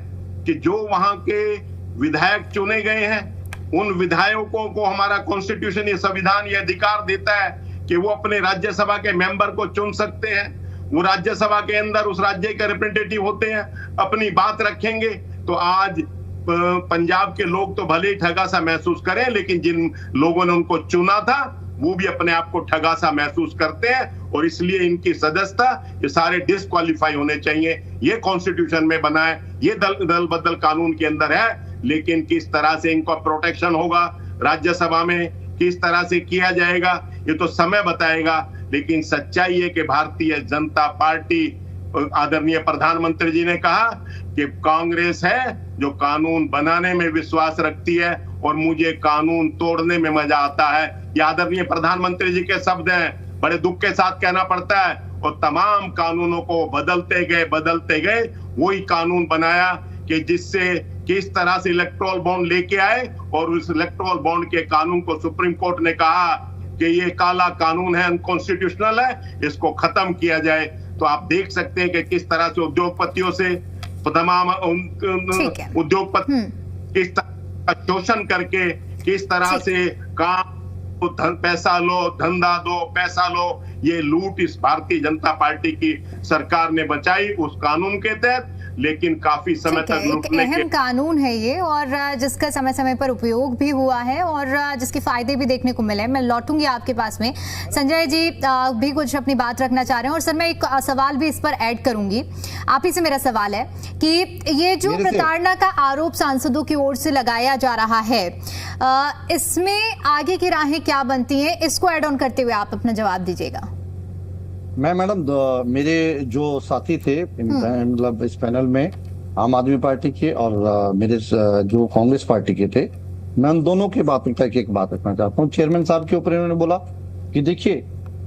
कि जो वहां के विधायक चुने गए हैं उन विधायकों को हमारा कॉन्स्टिट्यूशन, ये संविधान ये अधिकार देता है कि वो अपने राज्यसभा के मेंबर को चुन सकते हैं। वो राज्यसभा के अंदर उस राज्य के रिप्रेजेंटेटिव होते हैं, अपनी बात रखेंगे। तो आज पंजाब के लोग तो भले ही ठगा सा महसूस करें, लेकिन जिन लोगों ने उनको चुना था वो भी अपने आप को ठगा सा महसूस करते हैं, और इसलिए इनकी सदस्यता ये सारे डिस्क्वालीफाई होने चाहिए। ये कॉन्स्टिट्यूशन में बना है, ये दल बदल कानून के अंदर है, लेकिन किस तरह से इनका प्रोटेक्शन होगा राज्यसभा में, किस तरह से किया जाएगा, ये तो समय बताएगा। लेकिन सच्चाई है कि भारतीय जनता पार्टी, आदरणीय प्रधानमंत्री जी ने कहा कि कांग्रेस है जो कानून बनाने में विश्वास रखती है और मुझे कानून तोड़ने में मजा आता है। ये आदरणीय प्रधानमंत्री जी के शब्द हैं, बड़े दुख के साथ कहना पड़ता है। और तमाम कानूनों को बदलते गए, वही कानून बनाया कि जिससे किस तरह से इलेक्टोरल बॉन्ड लेके आए, और उस इलेक्टोरल बॉन्ड के कानून को सुप्रीम कोर्ट ने कहा कि ये काला कानून है, अनकॉन्स्टिट्यूशनल है, इसको खत्म किया जाए। तो आप देख सकते हैं कि किस तरह से उद्योगपतियों से तमाम उद्योगपति किस तरह का शोषण करके किस तरह से काम, पैसा लो, धंधा दो, पैसा लो, ये लूट इस भारतीय जनता पार्टी की सरकार ने बचाई उस कानून के तहत। लेकिन काफी समय तक लूटने के अहम कानून है ये, और जिसका समय समय पर उपयोग भी हुआ है और जिसके फायदे भी देखने को मिले। मैं लौटूंगी आपके पास में। संजय जी भी कुछ अपनी बात रखना चाह रहे हैं, और सर मैं एक सवाल भी इस पर ऐड करूंगी। आप ही से मेरा सवाल है कि ये जो प्रताड़ना का आरोप सांसदों की ओर से लगाया जा रहा है, इसमें आगे की राहें क्या बनती हैं, इसको ऐड ऑन करते हुए आप अपना जवाब दीजिएगा। मैं मैडम, मेरे जो साथी थे मतलब इस पैनल में आम आदमी पार्टी के और मेरे जो कांग्रेस पार्टी के थे, मैं उन दोनों के बातों तक एक बात रखना चाहता हूँ। चेयरमैन साहब के ऊपर इन्होंने बोला कि देखिए,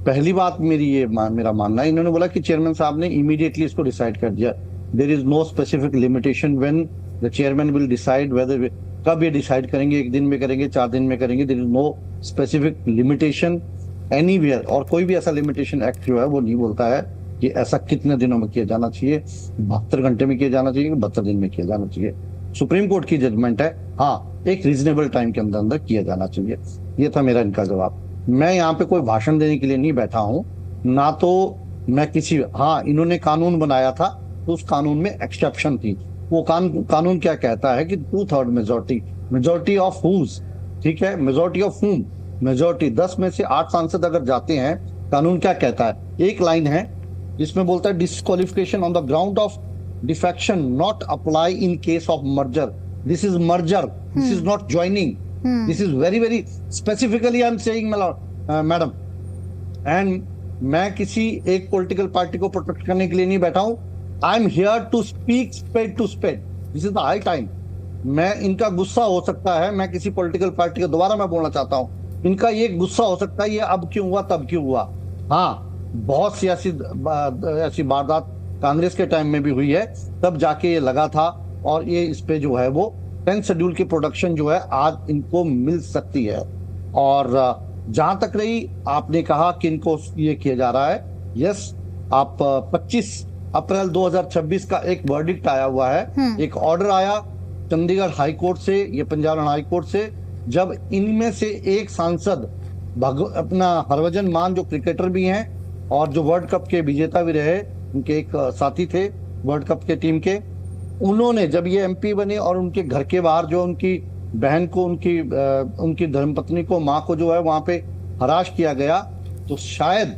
पहली बात मेरा मानना है, इन्होंने बोला कि चेयरमैन साहब ने इमीडिएटली इसको डिसाइड कर दिया। There is no specific limitation when the chairman will decide whether, कब ये डिसाइड करेंगे, 1 दिन में करेंगे, 4 दिन में करेंगे। There is no specific limitation anywhere, और कोई भी ऐसा लिमिटेशन एक्ट जो है वो नहीं बोलता है कि ऐसा कितने दिनों में किया जाना चाहिए, 72 घंटे में किया जाना चाहिए, 72 दिन में किया जाना चाहिए। सुप्रीम कोर्ट की जजमेंट है, हाँ, एक रीजनेबल टाइम के अंदर अंदर किया जाना चाहिए। ये था मेरा इनका जवाब। मैं यहाँ पे कोई भाषण देने के लिए नहीं बैठा हूँ, ना तो मैं किसी, हाँ, इन्होंने कानून बनाया था तो उस कानून में एक्सेप्शन थी। वो कानून क्या कहता है कि 2/3 मेजोरिटी ऑफ हुज, ठीक है, मेजोरिटी ऑफ हुम, मेजोरिटी 10 में से 8 सांसद अगर जाते हैं, कानून क्या कहता है, एक लाइन है जिसमें बोलता है disqualification on the ground of defection not apply in case of merger. This is merger, this is not joining, this is very very specifically I am saying madam. And मैं किसी एक पॉलिटिकल पार्टी को protect करने के लिए नहीं बैठा हूं। I am here to speak spade to spade, this is the high time. मैं, इनका गुस्सा हो सकता है, मैं किसी पॉलिटिकल पार्टी को, दोबारा मैं बोलना चाहता हूं, इनका ये गुस्सा हो सकता है ये अब क्यों हुआ, तब क्यों हुआ। हाँ, बहुत सी ऐसी वारदात कांग्रेस के टाइम में भी हुई है, तब जाके ये लगा था, और ये इस पे जो है वो 10th शेड्यूल की प्रोडक्शन जो है आज इनको मिल सकती है। और जहां तक रही, आपने कहा कि इनको ये किया जा रहा है, यस, आप 25 अप्रैल 2026 का एक वर्डिक्ट आया हुआ है, एक ऑर्डर आया चंडीगढ़ हाई कोर्ट से, ये पंजाब हाई कोर्ट से, जब इनमें से एक सांसद अपना हरभजन मान जो क्रिकेटर भी हैं और जो वर्ल्ड कप के विजेता भी रहे, उनके एक साथी थे वर्ल्ड कप के टीम के, उन्होंने जब ये एमपी बने और उनके घर के बाहर जो उनकी बहन को, उनकी धर्मपत्नी को, माँ को जो है वहां पे हराश किया गया, तो शायद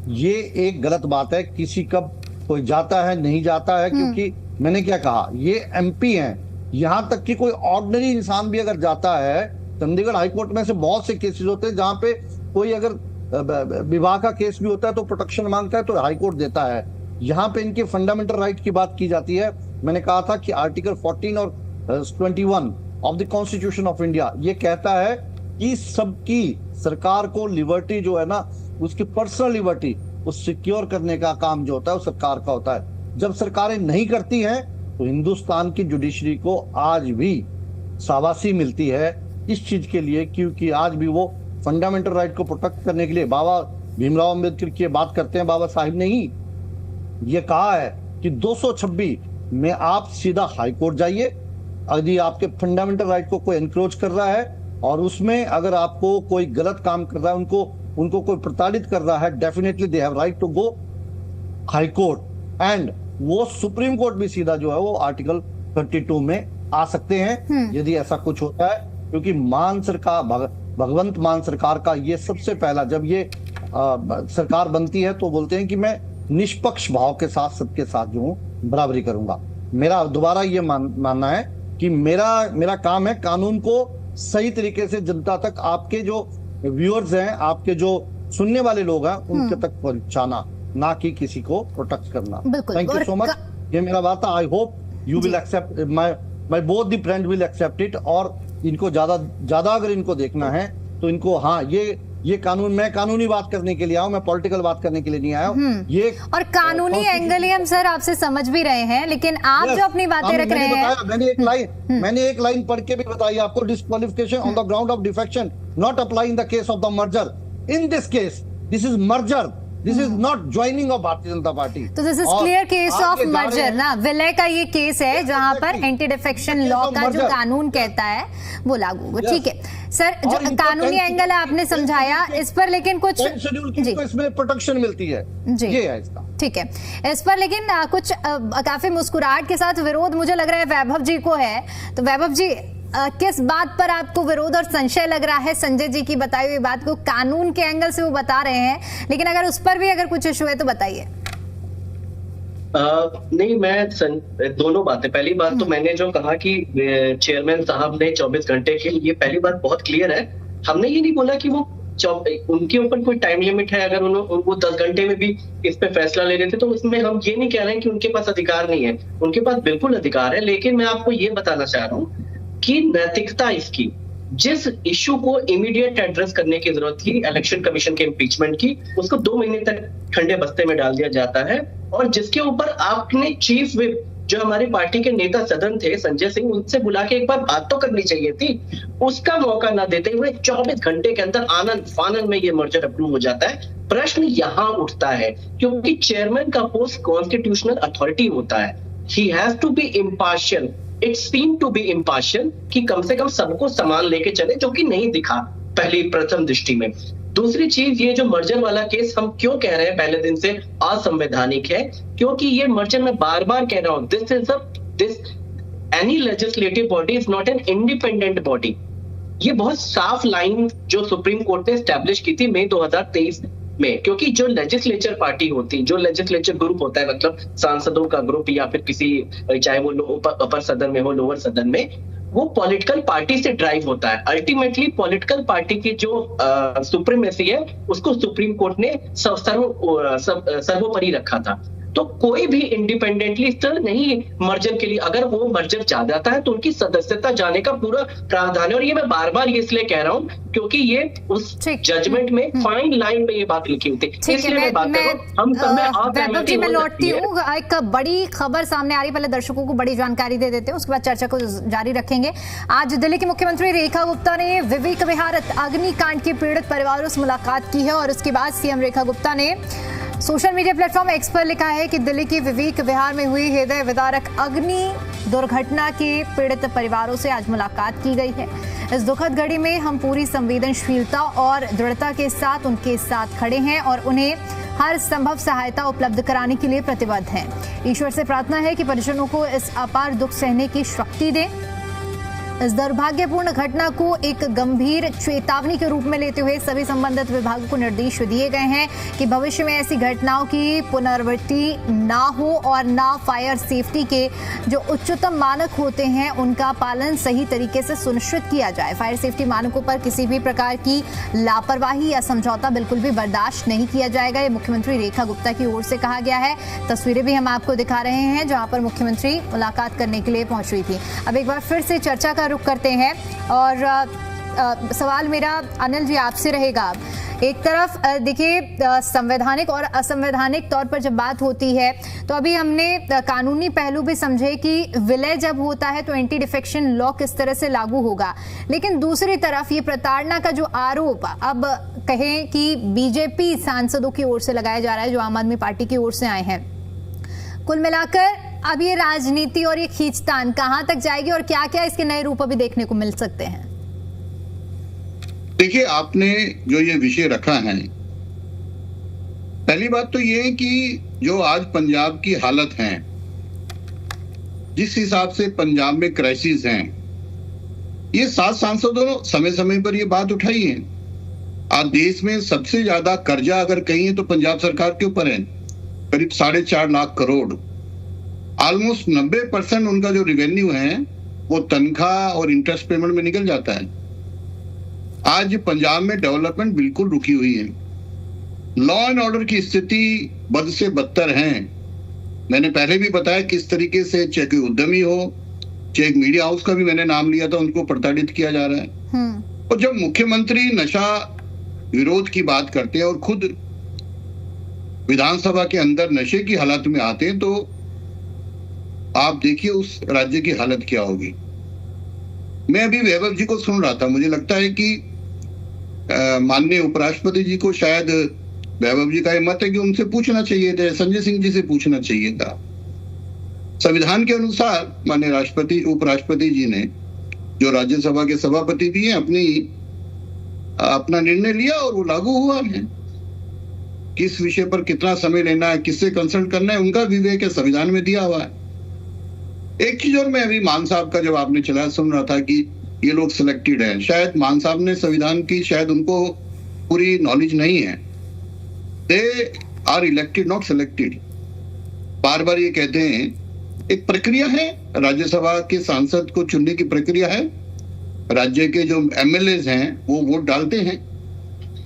ये एक गलत बात है। किसी कब कोई जाता है नहीं जाता है, क्योंकि मैंने क्या कहा, ये एमपी हैं, यहां तक कि कोई ऑर्डिनरी इंसान भी अगर जाता है, चंडीगढ़ हाईकोर्ट में से बहुत से केसेस होते हैं जहां पे कोई अगर विवाह का केस भी होता है तो प्रोटेक्शन मांगता है तो हाईकोर्ट देता है। यहाँ पे इनके फंडामेंटल राइट की बात की जाती है। मैंने कहा था कि आर्टिकल 14 और 21 of the constitution of India ये कहता है कि सबकी सरकार को लिबर्टी जो है ना, उसकी पर्सनल लिबर्टी वो सिक्योर करने का काम जो होता है वो सरकार का होता है। जब सरकारें नहीं करती हैं तो हिंदुस्तान की जुडिशरी को आज भी शाबाशी मिलती है इस चीज के लिए, क्योंकि आज भी वो फंडामेंटल राइट को प्रोटेक्ट करने के लिए बाबा भीमराव अंबेडकर की बात करते हैं। बाबा साहिब ने ही ये कहा है कि 226 में आप सीधा हाई कोर्ट जाइए, यदि आपके फंडामेंटल राइट को कोई एनक्रोच कर रहा है और उसमें अगर आपको कोई गलत काम कर रहा है, उनको कोई प्रताड़ित कर रहा है, definitely they have right to go high court. And वो सुप्रीम कोर्ट भी सीधा जो है वो आर्टिकल 32 में आ सकते हैं यदि ऐसा कुछ होता है, क्योंकि मान सरकार, भगवंत मान सरकार का ये सबसे पहला, जब ये सरकार बनती है तो बोलते हैं कि मैं निष्पक्ष भाव के साथ सबके साथ जो हूँ बराबरी करूंगा। मेरा दोबारा ये मानना है कि मेरा काम है कानून को सही तरीके से जनता तक, आपके जो व्यूअर्स हैं, आपके जो सुनने वाले लोग हैं, उनके तक पहुंचाना, ना कि किसी को प्रोटेक्ट करना। Thank you so much. ये मेरा बात है। I hope you will accept, my both the friend will accept it. और इनको ज्यादा अगर इनको देखना है तो इनको, हाँ, ये कानून, मैं कानूनी बात करने के लिए आया हूं, मैं पॉलिटिकल बात करने के लिए नहीं आया हूं। ये और कानूनी एंगल ही हम सर आपसे समझ भी रहे हैं, लेकिन आप जो अपनी बातें रख रहे हैं, मैंने एक लाइन पढ़ के भी बताई आपको, disqualification on the ground of defection not apply in the case of the merger. In this case this is merger, this is not joining of Bharatiya Janata party. तो this is clear case of merger ना, विलय का ये case है जहां पर anti defection law का जो कानून कहता है वो लागू होगा। ठीक है सर, जो कानूनी एंगल है आपने समझाया इस पर, लेकिन कुछ इसमें प्रोटेक्शन मिलती है जी, ये है इसका। ठीक है, इस पर लेकिन कुछ काफी मुस्कुराहट के साथ विरोध मुझे लग रहा है वैभव जी को है। तो वैभव जी, किस बात पर आपको विरोध और संशय लग रहा है? संजय जी की बताई हुई बात को कानून के एंगल से वो बता रहे हैं, लेकिन अगर उस पर भी अगर कुछ इशू है तो बताइए। नहीं, मैं दोनों बातें, पहली बात तो मैंने जो कहा कि चेयरमैन साहब ने 24 घंटे के लिए, पहली बात बहुत क्लियर है। हमने ये नहीं बोला कि वो उनके ऊपर कोई टाइम लिमिट है, अगर उनको 10 घंटे में भी इस पे फैसला ले लेते तो उसमें हम ये नहीं कह रहे हैं कि उनके पास अधिकार नहीं है, उनके पास बिल्कुल अधिकार है। लेकिन मैं आपको ये बताना चाह रहा हूँ कि नैतिकता इसकी, जिस इशू को इमीडिएट एड्रेस करने की जरूरत थी, इलेक्शन कमीशन के इम्पीचमेंट की, उसको 2 महीने तक ठंडे बस्ते में डाल दिया जाता है। और जिसके ऊपर आपने चीफ विप, जो हमारी पार्टी के नेता सदन थे संजय सिंह, उनसे बुला के एक बार बात तो करनी चाहिए थी, उसका मौका ना देते हुए 24 घंटे के अंदर आनंद फानन में ये मर्जर अप्रूव हो जाता है। प्रश्न यहाँ उठता है क्योंकि चेयरमैन का पोस्ट कॉन्स्टिट्यूशनल अथॉरिटी होता है, he has to be impartial, it seem to be impartial, कि कम से कम सबको समान लेके चले, जो कि नहीं दिखा पहली प्रथम दृष्टि में। दूसरी चीज, ये जो मर्जर वाला केस हम क्यों कह रहे हैं पहले दिन से असंवैधानिक है, क्योंकि ये मर्जर मैं बार बार कह रहा हूं, this any legislative body is not an independent body. ये बहुत साफ लाइन जो सुप्रीम कोर्ट ने एस्टैब्लिश की थी मई 2023 में, क्योंकि जो लेजिस्लेचर पार्टी होती, जो लेजिस्लेचर ग्रुप होता है, मतलब सांसदों का ग्रुप या फिर किसी, चाहे वो अपर सदन में हो, लोअर सदन में, वो पॉलिटिकल पार्टी से ड्राइव होता है। अल्टीमेटली पॉलिटिकल पार्टी की जो सुप्रीमेसी है उसको सुप्रीम कोर्ट ने सर्वोपरि रखा था। तो कोई भी इंडिपेंडेंटली नहीं मर्जर के लिए, अगर वो मर्जर चाह जाता है तो उनकी सदस्यता जाने का पूरा प्रावधान है। और ये मैं बार बार इसलिए कह रहा हूँ क्योंकि ये उस जजमेंट में फाइन लाइन में ये बात लिखी हुई थी, इसलिए मैं बात कर रहा हूँ। हम सब में मैं लौटती हूँ, एक बड़ी खबर सामने आ रही है, पहले दर्शकों को बड़ी जानकारी दे देते हैं, उसके बाद चर्चा को जारी रखेंगे। आज दिल्ली की मुख्यमंत्री रेखा गुप्ता ने विवेक विहार अग्निकांड के पीड़ित परिवारों से मुलाकात की है और उसके बाद सीएम रेखा गुप्ता ने सोशल मीडिया प्लेटफॉर्म एक्स पर लिखा है कि दिल्ली के विवेक विहार में हुई हृदय विदारक अग्नि दुर्घटना के पीड़ित परिवारों से आज मुलाकात की गई है। इस दुखद घड़ी में हम पूरी संवेदनशीलता और दृढ़ता के साथ उनके साथ खड़े हैं और उन्हें हर संभव सहायता उपलब्ध कराने के लिए प्रतिबद्ध हैं। ईश्वर से प्रार्थना है कि परिजनों को इस अपार दुख सहने की शक्ति दें। इस दुर्भाग्यपूर्ण घटना को एक गंभीर चेतावनी के रूप में लेते हुए सभी संबंधित विभागों को निर्देश दिए गए हैं कि भविष्य में ऐसी घटनाओं की पुनरावृत्ति ना हो और ना फायर सेफ्टी के जो उच्चतम मानक होते हैं उनका पालन सही तरीके से सुनिश्चित किया जाए। फायर सेफ्टी मानकों पर किसी भी प्रकार की लापरवाही या समझौता बिल्कुल भी बर्दाश्त नहीं किया जाएगा। ये मुख्यमंत्री रेखा गुप्ता की ओर से कहा गया है। तस्वीरें भी हम आपको दिखा रहे हैं जहां पर मुख्यमंत्री मुलाकात करने के लिए पहुंच रही थी। अब एक बार फिर से चर्चा का रुख करते हैं और सवाल मेरा अनिल जी आपसे रहेगा। एक तरफ देखिए संवैधानिक और असंवैधानिक तौर पर जब बात होती है तो अभी हमने कानूनी पहलू भी समझे कि विलय जब होता है तो एंटी डिफेक्शन लॉ किस तरह से लागू होगा, लेकिन दूसरी तरफ ये प्रताड़ना का जो आरोप अब कहें कि बीजेपी सांसदों की ओर से लगाया जा रहा है जो आम आदमी पार्टी की ओर से आए हैं, कुल मिलाकर अब ये राजनीति और ये खींचतान कहां तक जाएगी और क्या क्या इसके नए रूप अभी देखने को मिल सकते हैं? देखिए, आपने जो ये विषय रखा है, पहली बात तो ये है कि जो आज पंजाब की हालत है, जिस हिसाब से पंजाब में क्राइसिस हैं, ये 7 सांसदों समय समय पर ये बात उठाई है। आज देश में सबसे ज्यादा कर्जा अगर कहीं है तो पंजाब सरकार के ऊपर है, करीब 4.5 लाख करोड़। ऑलमोस्ट 90% उनका जो रेवेन्यू है वो तनख्वाह और इंटरेस्ट पेमेंट में निकल जाता है। आज पंजाब में डेवलपमेंट बिल्कुल रुकी हुई है। लॉ एंड ऑर्डर की स्थिति बद से बदतर है। मैंने पहले भी बताया किस तरीके से चाहे कोई उद्यमी हो, चाहे एक मीडिया हाउस का भी मैंने नाम लिया था, उनको प्रताड़ित किया जा रहा है। और जब मुख्यमंत्री नशा विरोध की बात करते हैं और खुद विधानसभा के अंदर नशे की हालत में आते हैं तो आप देखिए उस राज्य की हालत क्या होगी। मैं अभी वैभव जी को सुन रहा था, मुझे लगता है कि माननीय उपराष्ट्रपति जी को शायद वैभव जी का ये मत है कि उनसे पूछना चाहिए था, संजय सिंह जी से पूछना चाहिए था। संविधान के अनुसार माननीय राष्ट्रपति उपराष्ट्रपति जी ने, जो राज्यसभा के सभापति भी हैं, अपना निर्णय लिया और वो लागू हुआ है। किस विषय पर कितना समय लेना है, किससे कंसल्ट करना है, उनका विवेक है, संविधान में दिया हुआ है। एक चीज और, मैं अभी मान साहब का जब आपने चला सुन रहा था कि ये लोग सिलेक्टेड हैं, शायद मान साहब ने संविधान की शायद उनको पूरी नॉलेज नहीं है। They are elected not selected. बार बार ये कहते हैं, एक प्रक्रिया है, राज्यसभा के सांसद को चुनने की प्रक्रिया है। राज्य के जो एमएलएज हैं वो वोट डालते हैं,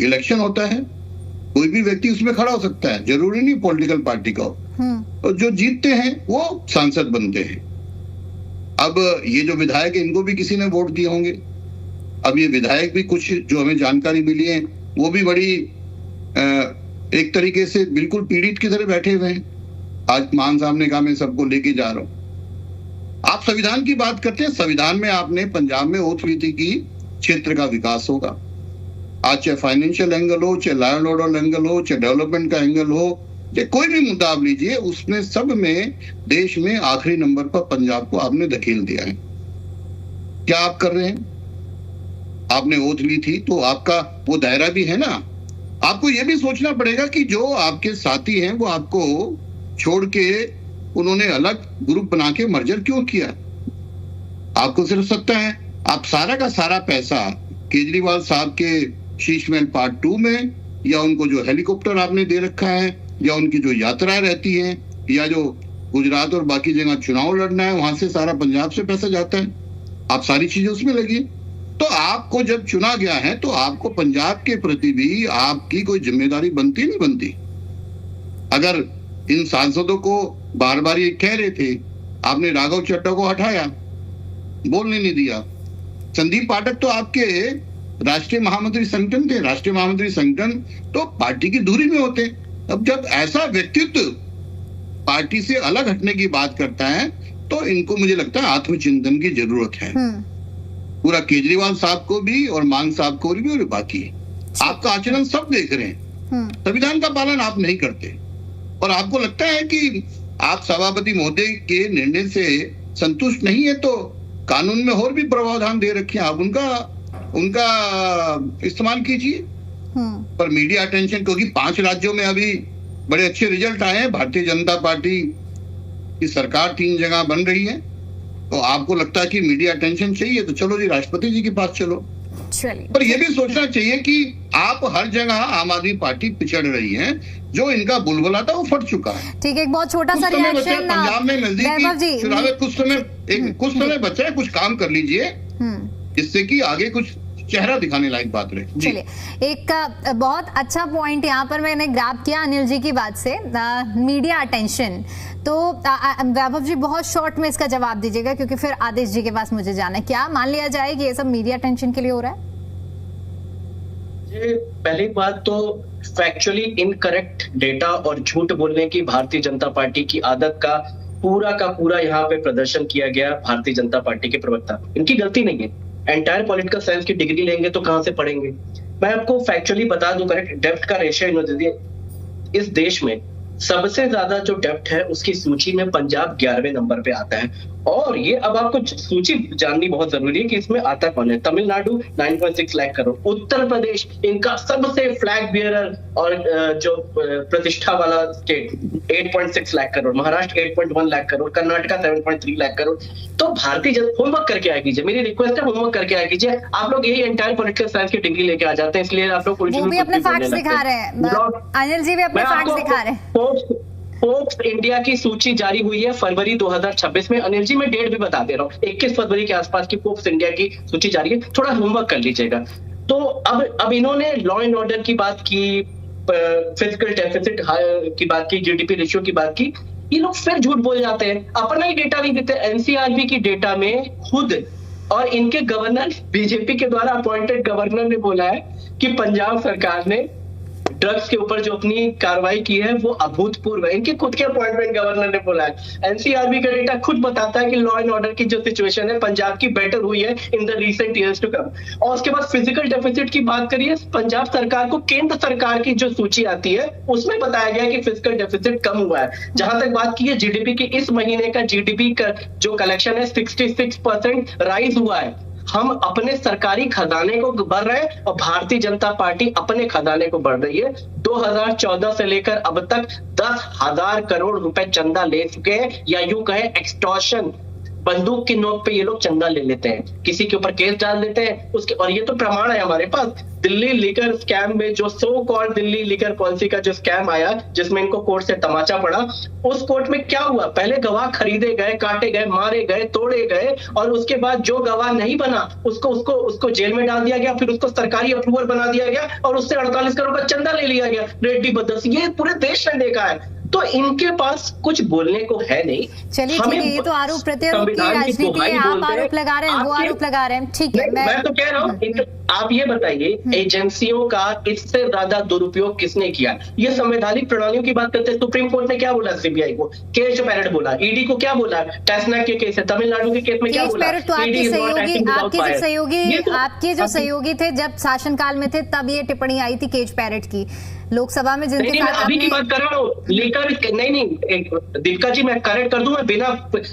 इलेक्शन होता है, कोई भी व्यक्ति उसमें खड़ा हो सकता है, जरूरी नहीं पॉलिटिकल पार्टी का हो। और जो जीतते हैं वो सांसद बनते हैं। अब ये जो विधायक है इनको भी किसी ने वोट दिए होंगे। अब ये विधायक भी कुछ जो हमें जानकारी मिली है वो भी बड़ी एक तरीके से बिल्कुल पीड़ित की तरह बैठे हुए हैं। आज मान साहब ने कहा मैं सबको लेके जा रहा हूं। आप संविधान की बात करते हैं, संविधान में आपने पंजाब में ओथ ली थी कि क्षेत्र का विकास होगा। आज चाहे फाइनेंशियल एंगल हो, चाहे लॉ एंड ऑर्डर एंगल हो, चाहे डेवलपमेंट का एंगल हो, चाहे कोई भी मुद्दा आप लीजिए, उसमें सब में देश में आखिरी नंबर पर पंजाब को आपने धकेल दिया है। क्या आप कर रहे हैं? आपने ओथ ली थी तो आपका वो दायरा भी है ना। आपको यह भी सोचना पड़ेगा कि जो आपके साथी हैं वो आपको छोड़ के उन्होंने अलग ग्रुप बना के मर्जर क्यों किया? आपको सिर्फ सत्ता है, आप सारा का सारा पैसा केजरीवाल साहब के शीश महल पार्ट 2 में, या उनको जो हेलीकॉप्टर आपने दे रखा है, या उनकी जो यात्रा रहती है, या जो गुजरात और बाकी जगह चुनाव लड़ना है वहां से सारा पंजाब से पैसा जाता है, आप सारी चीजें उसमें लगी। तो आपको जब चुना गया है तो आपको पंजाब के प्रति भी आपकी कोई जिम्मेदारी बनती नहीं बनती। अगर इन सांसदों को बार बार ये कह रहे थे, आपने राघव चड्ढा को हटाया, बोलने नहीं दिया। संदीप पाठक तो आपके राष्ट्रीय महामंत्री संगठन थे, राष्ट्रीय महामंत्री संगठन तो पार्टी की धुरी में होते। अब जब ऐसा व्यक्तित्व पार्टी से अलग हटने की बात करता है तो इनको मुझे लगता है आत्मचिंतन की जरूरत है। पूरा केजरीवाल साहब को भी और मान साहब को भी और बाकी आपका आचरण सब देख रहे हैं। संविधान का पालन आप नहीं करते। और आपको लगता है कि आप सभापति महोदय के निर्णय से संतुष्ट नहीं है तो कानून में और भी प्रावधान दे रखे हैं, आप उनका इस्तेमाल कीजिए। पर मीडिया अटेंशन, क्योंकि 5 राज्यों में अभी बड़े अच्छे रिजल्ट आए हैं, भारतीय जनता पार्टी की सरकार 3 जगह बन रही है, तो आपको लगता है कि मीडिया अटेंशन चाहिए तो चलो जी राष्ट्रपति जी के पास चलो। चलिए, पर यह भी सोचना चाहिए कि आप हर जगह आम आदमी पार्टी पिछड़ रही है, जो इनका बुलबुला था वो फट चुका है। ठीक है, एक बहुत छोटा सा कुछ समय बचा है, रिएक्शन पंजाब में नजदीकी चुनाव है, कुछ समय बचा है, कुछ काम कर लीजिए जिससे कि आगे कुछ चेहरा दिखाने लायक बात रहे। चलिए, एक बहुत अच्छा पॉइंट यहाँ पर मैंने ग्रैब किया अनिल जी की बात से, मीडिया अटेंशन। तो वैभव जी बहुत शॉर्ट में इसका जवाब दीजिएगा क्योंकि फिर आदेश जी के पास मुझे जाना है। क्या मान लिया जाए कि ये सब मीडिया अटेंशन के लिए हो रहा है? पहली बात तो फैक्चुअली इनकरेक्ट डेटा और झूठ बोलने की भारतीय जनता पार्टी की आदत का पूरा यहाँ पे प्रदर्शन किया गया भारतीय जनता पार्टी के प्रवक्ता। इनकी गलती नहीं है, एंटायर पॉलिटिकल साइंस की डिग्री लेंगे तो कहां से पढ़ेंगे। मैं आपको फैक्चुअली बता दूं, करेक्ट डेप्थ का रेशियो इन्होंने इस देश में सबसे ज्यादा जो डेप्थ है उसकी सूची में पंजाब 11वें नंबर पे आता है। और ये अब आपको सूची जाननी बहुत जरूरी है कि इसमें आता कौन है। तमिलनाडु 9.6 लाख करोड़, उत्तर प्रदेश इनका सबसे फ्लैग बियरर और जो प्रतिष्ठा वाला स्टेट 8.6 लाख करोड़, महाराष्ट्र 8.1 लाख करोड़, कर्नाटका 7.3 लाख करोड़। तो भारतीय जनता होमवर्क करके आया कीजिए, मेरी रिक्वेस्ट है होमवर्क करके आया कीजिए। आप लोग यही एंटायर पॉलिटिकल साइंस की डिग्री लेके आ जाते हैं, इसलिए आप लोग वो भी अपने फैक्ट्स दिखा रहे हैं, अनिल जी भी अपने फैक्ट्स दिखा रहे हैं। फोर्ब्स इंडिया की सूची जारी हुई है फरवरी 2026 में। अनिल जी मैं डेट भी बता दे रहा हूँ, 21 फरवरी के आसपास की फोर्ब्स इंडिया की सूची जारी है, थोड़ा होमवर्क कर लीजिएगा। तो अब इन्होंने लॉ एंड ऑर्डर की बात की, फिजिकल डेफिसिट की बात की, जीडीपी रेशियो की बात की। ये लोग फिर झूठ बोल जाते हैं, अपना ही डेटा नहीं देते। एनसीआरबी की डेटा में खुद और इनके गवर्नर, बीजेपी के द्वारा अपॉइंटेड गवर्नर ने बोला है कि पंजाब सरकार ने ड्रग्स के ऊपर जो अपनी कार्रवाई की है वो अभूतपूर्व है। इनके खुद के अपॉइंटमेंट गवर्नर ने बोला है। एनसीआरबी का डेटा खुद बताता है कि लॉ एंड ऑर्डर की जो सिचुएशन है पंजाब की बेटर हुई है in the recent years to come. और उसके बाद फिजिकल डेफिसिट की बात करिए, पंजाब सरकार को केंद्र सरकार की जो सूची आती है उसमें बताया गया कि फिजिकल डेफिसिट कम हुआ है। जहां तक बात की है जीडीपी की, इस महीने का जीडीपी का जो कलेक्शन है 66% राइज हुआ है। हम अपने सरकारी खजाने को बढ़ रहे हैं और भारतीय जनता पार्टी अपने खजाने को बढ़ रही है। 2014 से लेकर अब तक 10,000 करोड़ रुपए चंदा ले चुके हैं, या यूं कहे एक्सटॉर्शन, बंदूक की नोक पे ये लोग चंदा ले लेते हैं, किसी के ऊपर केस डाल देते हैं उसके, और ये तो प्रमाण है हमारे पास। दिल्ली लीकर स्कैम में जो so called Delhi liquor policy का जो स्कैम आया जिसमें इनको कोर्ट से तमाचा पड़ा, उस कोर्ट में क्या हुआ, पहले गवाह खरीदे गए, काटे गए, मारे गए, तोड़े गए, और उसके बाद जो गवाह नहीं बना उसको जेल में डाल दिया गया, फिर उसको सरकारी अप्रूवल बना दिया गया और उससे 48 करोड़ का चंदा ले लिया गया। रेड्डी ब्रदर्स, ये पूरे देश ने देखा है। तो इनके पास कुछ बोलने को है नहीं। चलिए ठीक है, ये तो आरोप प्रत्यारोप की राजनीति है, आप आरोप लगा रहे हैं, वो आरोप लगा रहे हैं, ठीक है। मैं तो कह रहा हूँ, आप ये बताइए एजेंसियों का इससे ज्यादा दुरुपयोग किसने किया? ये संवैधानिक प्रणालियों की बात करते हैं, सुप्रीम कोर्ट ने क्या बोला सीबीआई को? केज पैरेट बोला। ईडी को क्या बोला? टेस्ला के केस है, तमिलनाडु के केस में क्या बोला? तो आपके जो सहयोगी थे जब शासनकाल में थे तब ये टिप्पणी आई थी केज पैरेट की, लोकसभा में जिनके साथ अभी की बात कर रहा हूँ। लेकर नहीं दीपिका जी मैं करेक्ट कर दूं, मैं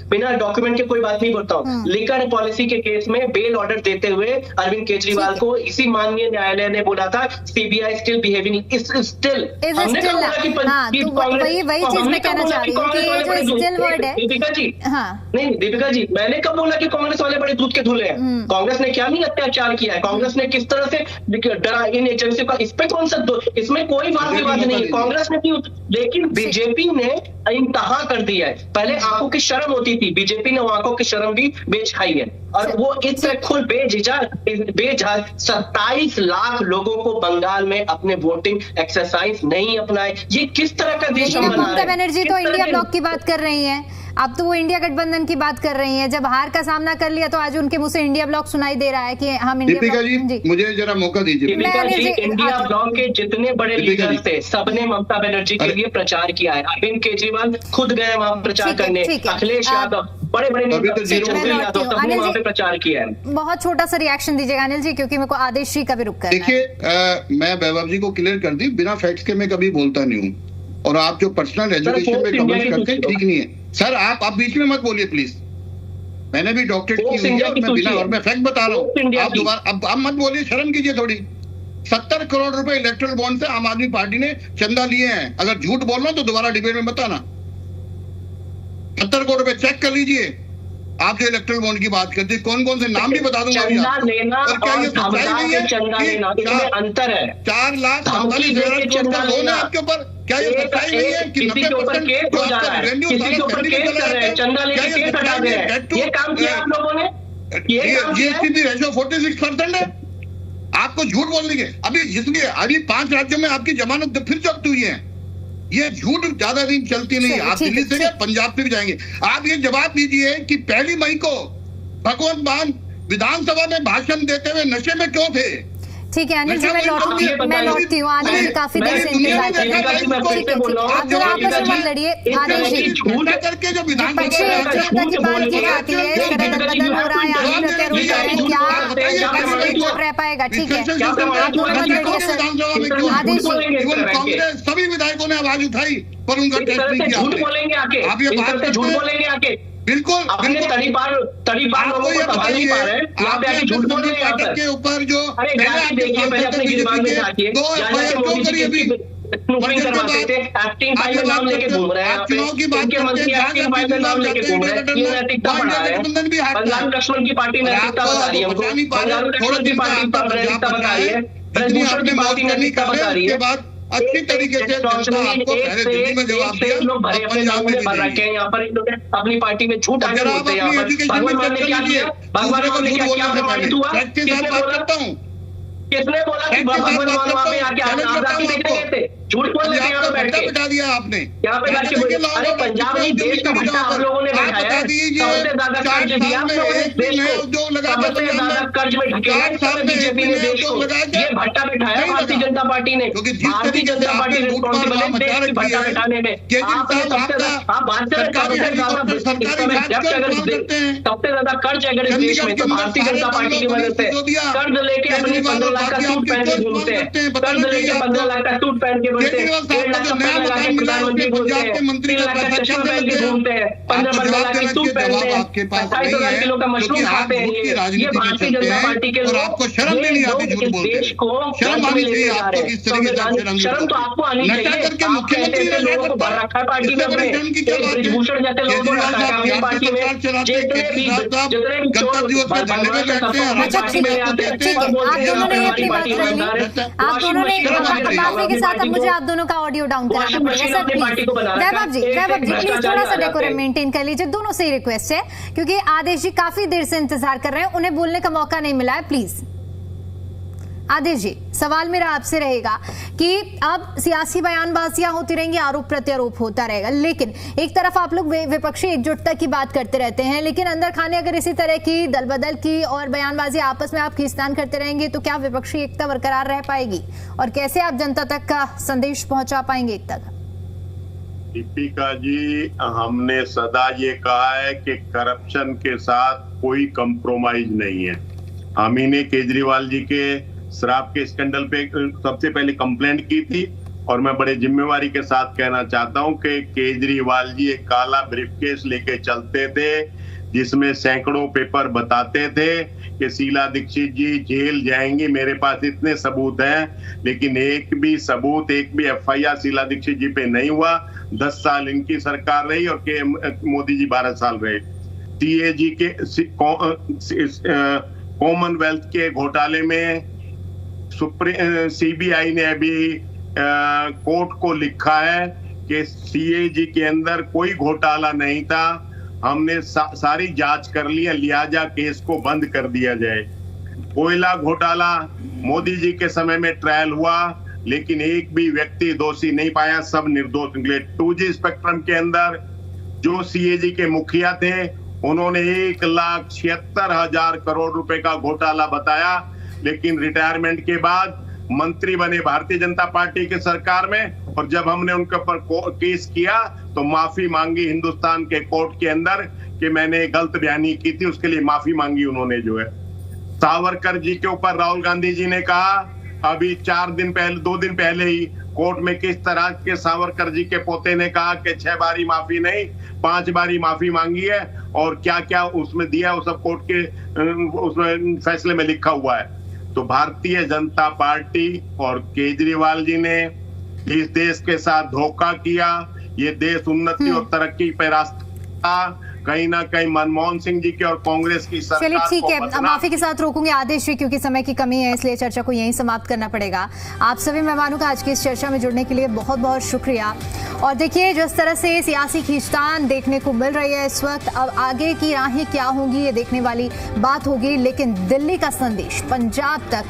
बिना डॉक्यूमेंट के कोई बात नहीं बोलता हूँ। लिकर पॉलिसी के केस में बेल ऑर्डर देते हुए अरविंद केजरीवाल को इसी माननीय न्यायालय ने बोला था सीबीआई स्टिल बिहेविंग स्टिल। हमने कहा बोला कि वही चीज मैं कहना चाह रही हूँ कि ये जो स्टिल वर्ड है। दीपिका जी नहीं, दीपिका जी मैंने कब बोला कि कांग्रेस वाले बड़े दूध के धुले हैं? कांग्रेस ने क्या नहीं अत्याचार किया है, कांग्रेस ने किस तरह से डरा इन एजेंसी का, इस पे कौन सा, इसमें कोई वाद विवाद नहीं, कांग्रेस ने की। लेकिन बीजेपी ने इंतहा कर दिया है। पहले आंखों की शर्म होती थी, बीजेपी ने आंखों की शर्म भी बेच खाई है, और वो इस तरह खुद बेझिझक 27 लाख लोगों को बंगाल में अपने वोटिंग एक्सरसाइज नहीं अपनाए। ये किस तरह का देश हम बना रहे हैं? ममता बनर्जी तो इंडिया ब्लॉक की बात कर रही हैं, अब तो वो इंडिया गठबंधन की बात कर रही हैं। जब हार का सामना कर लिया तो आज उनके मुंह से इंडिया ब्लॉक सुनाई दे रहा है कि हम इंडिया दीपिका जी मुझे जरा मौका दीजिए। दीपिका जी, इंडिया ब्लॉक के जितने बड़े लीडर्स थे सबने ममता बनर्जी के लिए प्रचार किया है। अरविंद केजरीवाल खुद गए वहां प्रचार करने, अखिलेश यादव, बड़े सबने वहां पे प्रचार किया है। बहुत छोटा सा रिएक्शन दीजिएगा अनिल जी, क्योंकि मेरे को आदेश जी का भी रुक करना है। देखिए मैं वैभव जी को क्लियर कर दी, बिना फैक्ट्स के मैं कभी बोलता नहीं हूँ। और आप जो पर्सनल एजुकेशन में कमेंट करते हैं ठीक नहीं है सर। आप बीच में मत बोलिए प्लीज। मैंने भी डॉक्टरेट की हुई है और मैं बिना और मैं फैक्ट बता रहा हूँ। आप दोबारा अब आप मत बोलिए, शर्म कीजिए थोड़ी। 70 करोड़ रुपए इलेक्ट्रल बॉन्ड से आम आदमी पार्टी ने चंदा लिए हैं। अगर झूठ बोल रहा हूं तो दोबारा डिबेट में बताना। 70 करोड़ रुपए चेक कर लीजिए। आप जो इलेक्ट्रल बॉन्ड की बात करते हैं, कौन कौन से नाम भी बता दूंगा। चंदा लेना और क्या ये सच्चाई नहीं है? चंदा लेना इसमें अंतर है। 4,48,000 लोन है आपके ऊपर। क्या ये सच्चाई नहीं है कि 90% जो आपका रेवेन्यू चंदा लेके केस हटा दे रहे हैं? ये काम किया आप लोगों ने? जीएसटी रेशियो 46% है। आपको झूठ बोलने के अभी इसलिए अभी 5 राज्यों में आपकी जमानत फिर जब्त हुई है। ये झूठ ज्यादा दिन चलती नहीं। आप दिल्ली से गए, पंजाब से भी जाएंगे। आप ये जवाब दीजिए कि 1 मई को भगवंत मान विधानसभा में भाषण देते हुए नशे में क्यों थे? ठीक है अनिल जी, मैं लौटती हूँ। आदिल जी काफी देर से इंतजार कर रहे हैं। आप जरा आपस में मत लड़िए। आदिल जी विपक्षी एकजुटता की बात की जाती है, इस तरह गठबंधन हो रहा है, आगे प्रत्यारोप कर रहे हैं, क्या एकजुट रह पाएगा? ठीक है आप दोनों मत लड़िए सर। आदिल जी कांग्रेस सभी विधायकों ने आवाज उठाई पर उनका टेस्ट नहीं किया। झूठ बोलेंगे आके, आप ये बात झूठ बोलेंगे आके। बिल्कुल अपने तड़ी पार लोगों को संभाल नहीं पा रहे हैं। आप आके झूठ बोल रहे हैं यहाँ पर के ऊपर जो अरे जाके देखिए, पहले अपने गिरबान में जाके जहाँ से मोदी जी की स्नूपिंग करवाते थे, एक्टिंग फाइल में नाम लेके घूम रहे हैं। उनके मंत्री एक्टिंग फाइल में नाम लेके घूम रहे हैं। ये नैतिकता बढ़ा रहे हैं। बंगारू लक्ष्मण की पार्टी नैतिकता बता रही है हमको। बंगारू लक्ष्मण की पार्टी नैतिकता बता रही है। ब्रजभूषण की पार्टी नैतिकता बता रही है। अच्छी तरीके से लोग भरे अपने नाम में भर रखे हैं यहाँ पर। अपनी पार्टी में झूठ आगे बोलते हैं यहाँ पर। भगवान मान ने क्या किया? भगवान मान ने क्या प्रमाणित हुआ? किसने बोला कि भगवान मान वहाँ पे आके आजादी देखने गए थे? झूठ बोलने के यहाँ पे बैठ के बता दिया आपने। यहाँ पे बैठ के अरे पंजाब में देश का भट्टा आप लोगों ने बैठाया है। सबसे ज्यादा कर्ज दिया आप लोगों ने देश को। सबसे ज्यादा कर्ज में ढकेला बीजेपी ने देश को। ये भट्टा बैठाया भारतीय जनता पार्टी ने। भारतीय जनता पार्टी रिस्पॉन्सिबल है देश की भट्टा बैठाने में। आपने सबसे ज्यादा आप बात करें सबसे ज्यादा कर्ज अगर इस देश में तो भारतीय जनता पार्टी की वजह से कर्ज लेके अपने 15 लाख का सूट पहन के घूमते हैं। कर्ज लेके 15 लाख का सूट पहन के घूमते हैं। 1.5 लाख का पैन लगा के प्रधानमंत्री घूमते हैं। 3 लाख का चश्मा पहन के घूमते हैं। 15 लाख की सूट पहनते हैं। 28,000 किलो का मशरूम खाते हैं। ये भारतीय जनता पार्टी के लोग देश को शर्म तो आपको आनी चाहिए। आप कहते हैं लोगों को भर रखा है पार्टी में अपने। ब्रजभूषण जैसे लोगों को रखा है अपनी पार्टी में। जितने भी पार्टी में आते हैं और बोलते हैं हमारी पार्टी ईमानदार है। आप दोनों ने काफी के साथ अब मुझे आप दोनों का ऑडियो डाउन कराना पड़ेगा sir please. Vaibhav ji please थोड़ा सा डेकोरम मेंटेन कर लीजिए। दोनों से ही रिक्वेस्ट है क्योंकि आदेश जी काफी देर से इंतजार कर रहे हैं, उन्हें बोलने का मौका नहीं मिला है। प्लीज आदेश जी, सवाल मेरा आपसे रहेगा कि अब सियासी बयानबाजियां होती रहेंगी, आरोप प्रत्यारोप होता रहेगा, लेकिन एक तरफ आप लोग विपक्षी एकजुटता की बात करते रहते हैं, लेकिन अंदर खाने अगर इसी तरह की दल बदल की और बयानबाजी आपस में आप खींचतान करते रहेंगे तो क्या विपक्षी एकता बरकरार रह पाएगी और कैसे आप जनता तक का संदेश पहुंचा पाएंगे एकता का? दीपिका जी, हमने सदा ये कहा है कि करप्शन के साथ कोई कंप्रोमाइज नहीं है। हम ही ने केजरीवाल जी के शराब के स्कैंडल पे सबसे पहले कंप्लेंट की थी और मैं बड़े जिम्मेवारी के साथ कहना चाहता हूं कि केजरीवाल जी एक काला ब्रीफकेस लेके चलते थे जिसमें सैकड़ों पेपर बताते थे कि शीला दीक्षित जी जेल जाएंगी। मेरे पास इतने सबूत हैं, लेकिन एक भी सबूत, एक भी एफआईआर शीला दीक्षित जी पे नहीं हुआ। 10 साल इनकी सरकार रही और मोदी जी 12 साल रहे। सीएजी के कॉमनवेल्थ के घोटाले में सीबीआई ने अभी कोर्ट को लिखा है कि सीएजी के अंदर कोई घोटाला नहीं था। हमने सारी जांच कर ली है, लिहाजा केस को बंद कर दिया जाए। कोयला घोटाला मोदी जी के समय में ट्रायल हुआ, लेकिन एक भी व्यक्ति दोषी नहीं पाया, सब निर्दोष निकले। 2G स्पेक्ट्रम के अंदर जो सीएजी के मुखिया थे उन्होंने 1,76,000 करोड़ रुपए का घोटाला बताया, लेकिन रिटायरमेंट के बाद मंत्री बने भारतीय जनता पार्टी के सरकार में, और जब हमने उनके ऊपर केस किया तो माफी मांगी हिंदुस्तान के कोर्ट के अंदर कि मैंने गलत बयानी की थी, उसके लिए माफी मांगी उन्होंने। जो है सावरकर जी के ऊपर राहुल गांधी जी ने कहा अभी 2 दिन पहले ही कोर्ट में किस तरह के सावरकर जी के पोते ने कहा कि 6 बारी माफी नहीं 5 बारी माफी मांगी है, और क्या क्या उसमें दिया वो सब कोर्ट के उसमें फैसले में लिखा हुआ है। तो भारतीय जनता पार्टी और केजरीवाल जी ने इस देश के साथ धोखा किया। ये देश उन्नति और तरक्की पे रास्ता कहीं ना कहीं मनमोहन सिंह जी की और कांग्रेस की सरकार। चलिए ठीक है, माफी के साथ रोकूंगे आदेश जी, क्योंकि समय की कमी है, इसलिए चर्चा को यहीं समाप्त करना पड़ेगा। आप सभी मेहमानों का आज की इस चर्चा में जुड़ने के लिए बहुत बहुत शुक्रिया। और देखिए, जिस तरह से सियासी खींचतान देखने को मिल रही है इस वक्त, अब आगे की राहें क्या होंगी ये देखने वाली बात होगी, लेकिन दिल्ली का संदेश पंजाब तक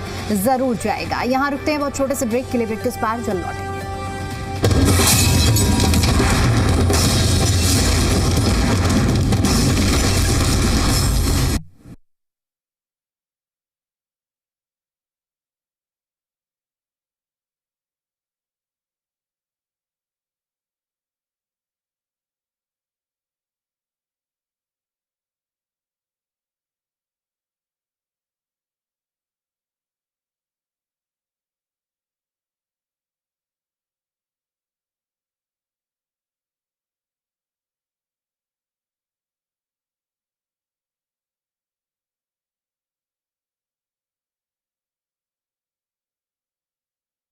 जरूर जाएगा। यहाँ रुकते हैं बहुत छोटे से ब्रेक के लिए, ब्रेक के पार जल्द लौटेंगे।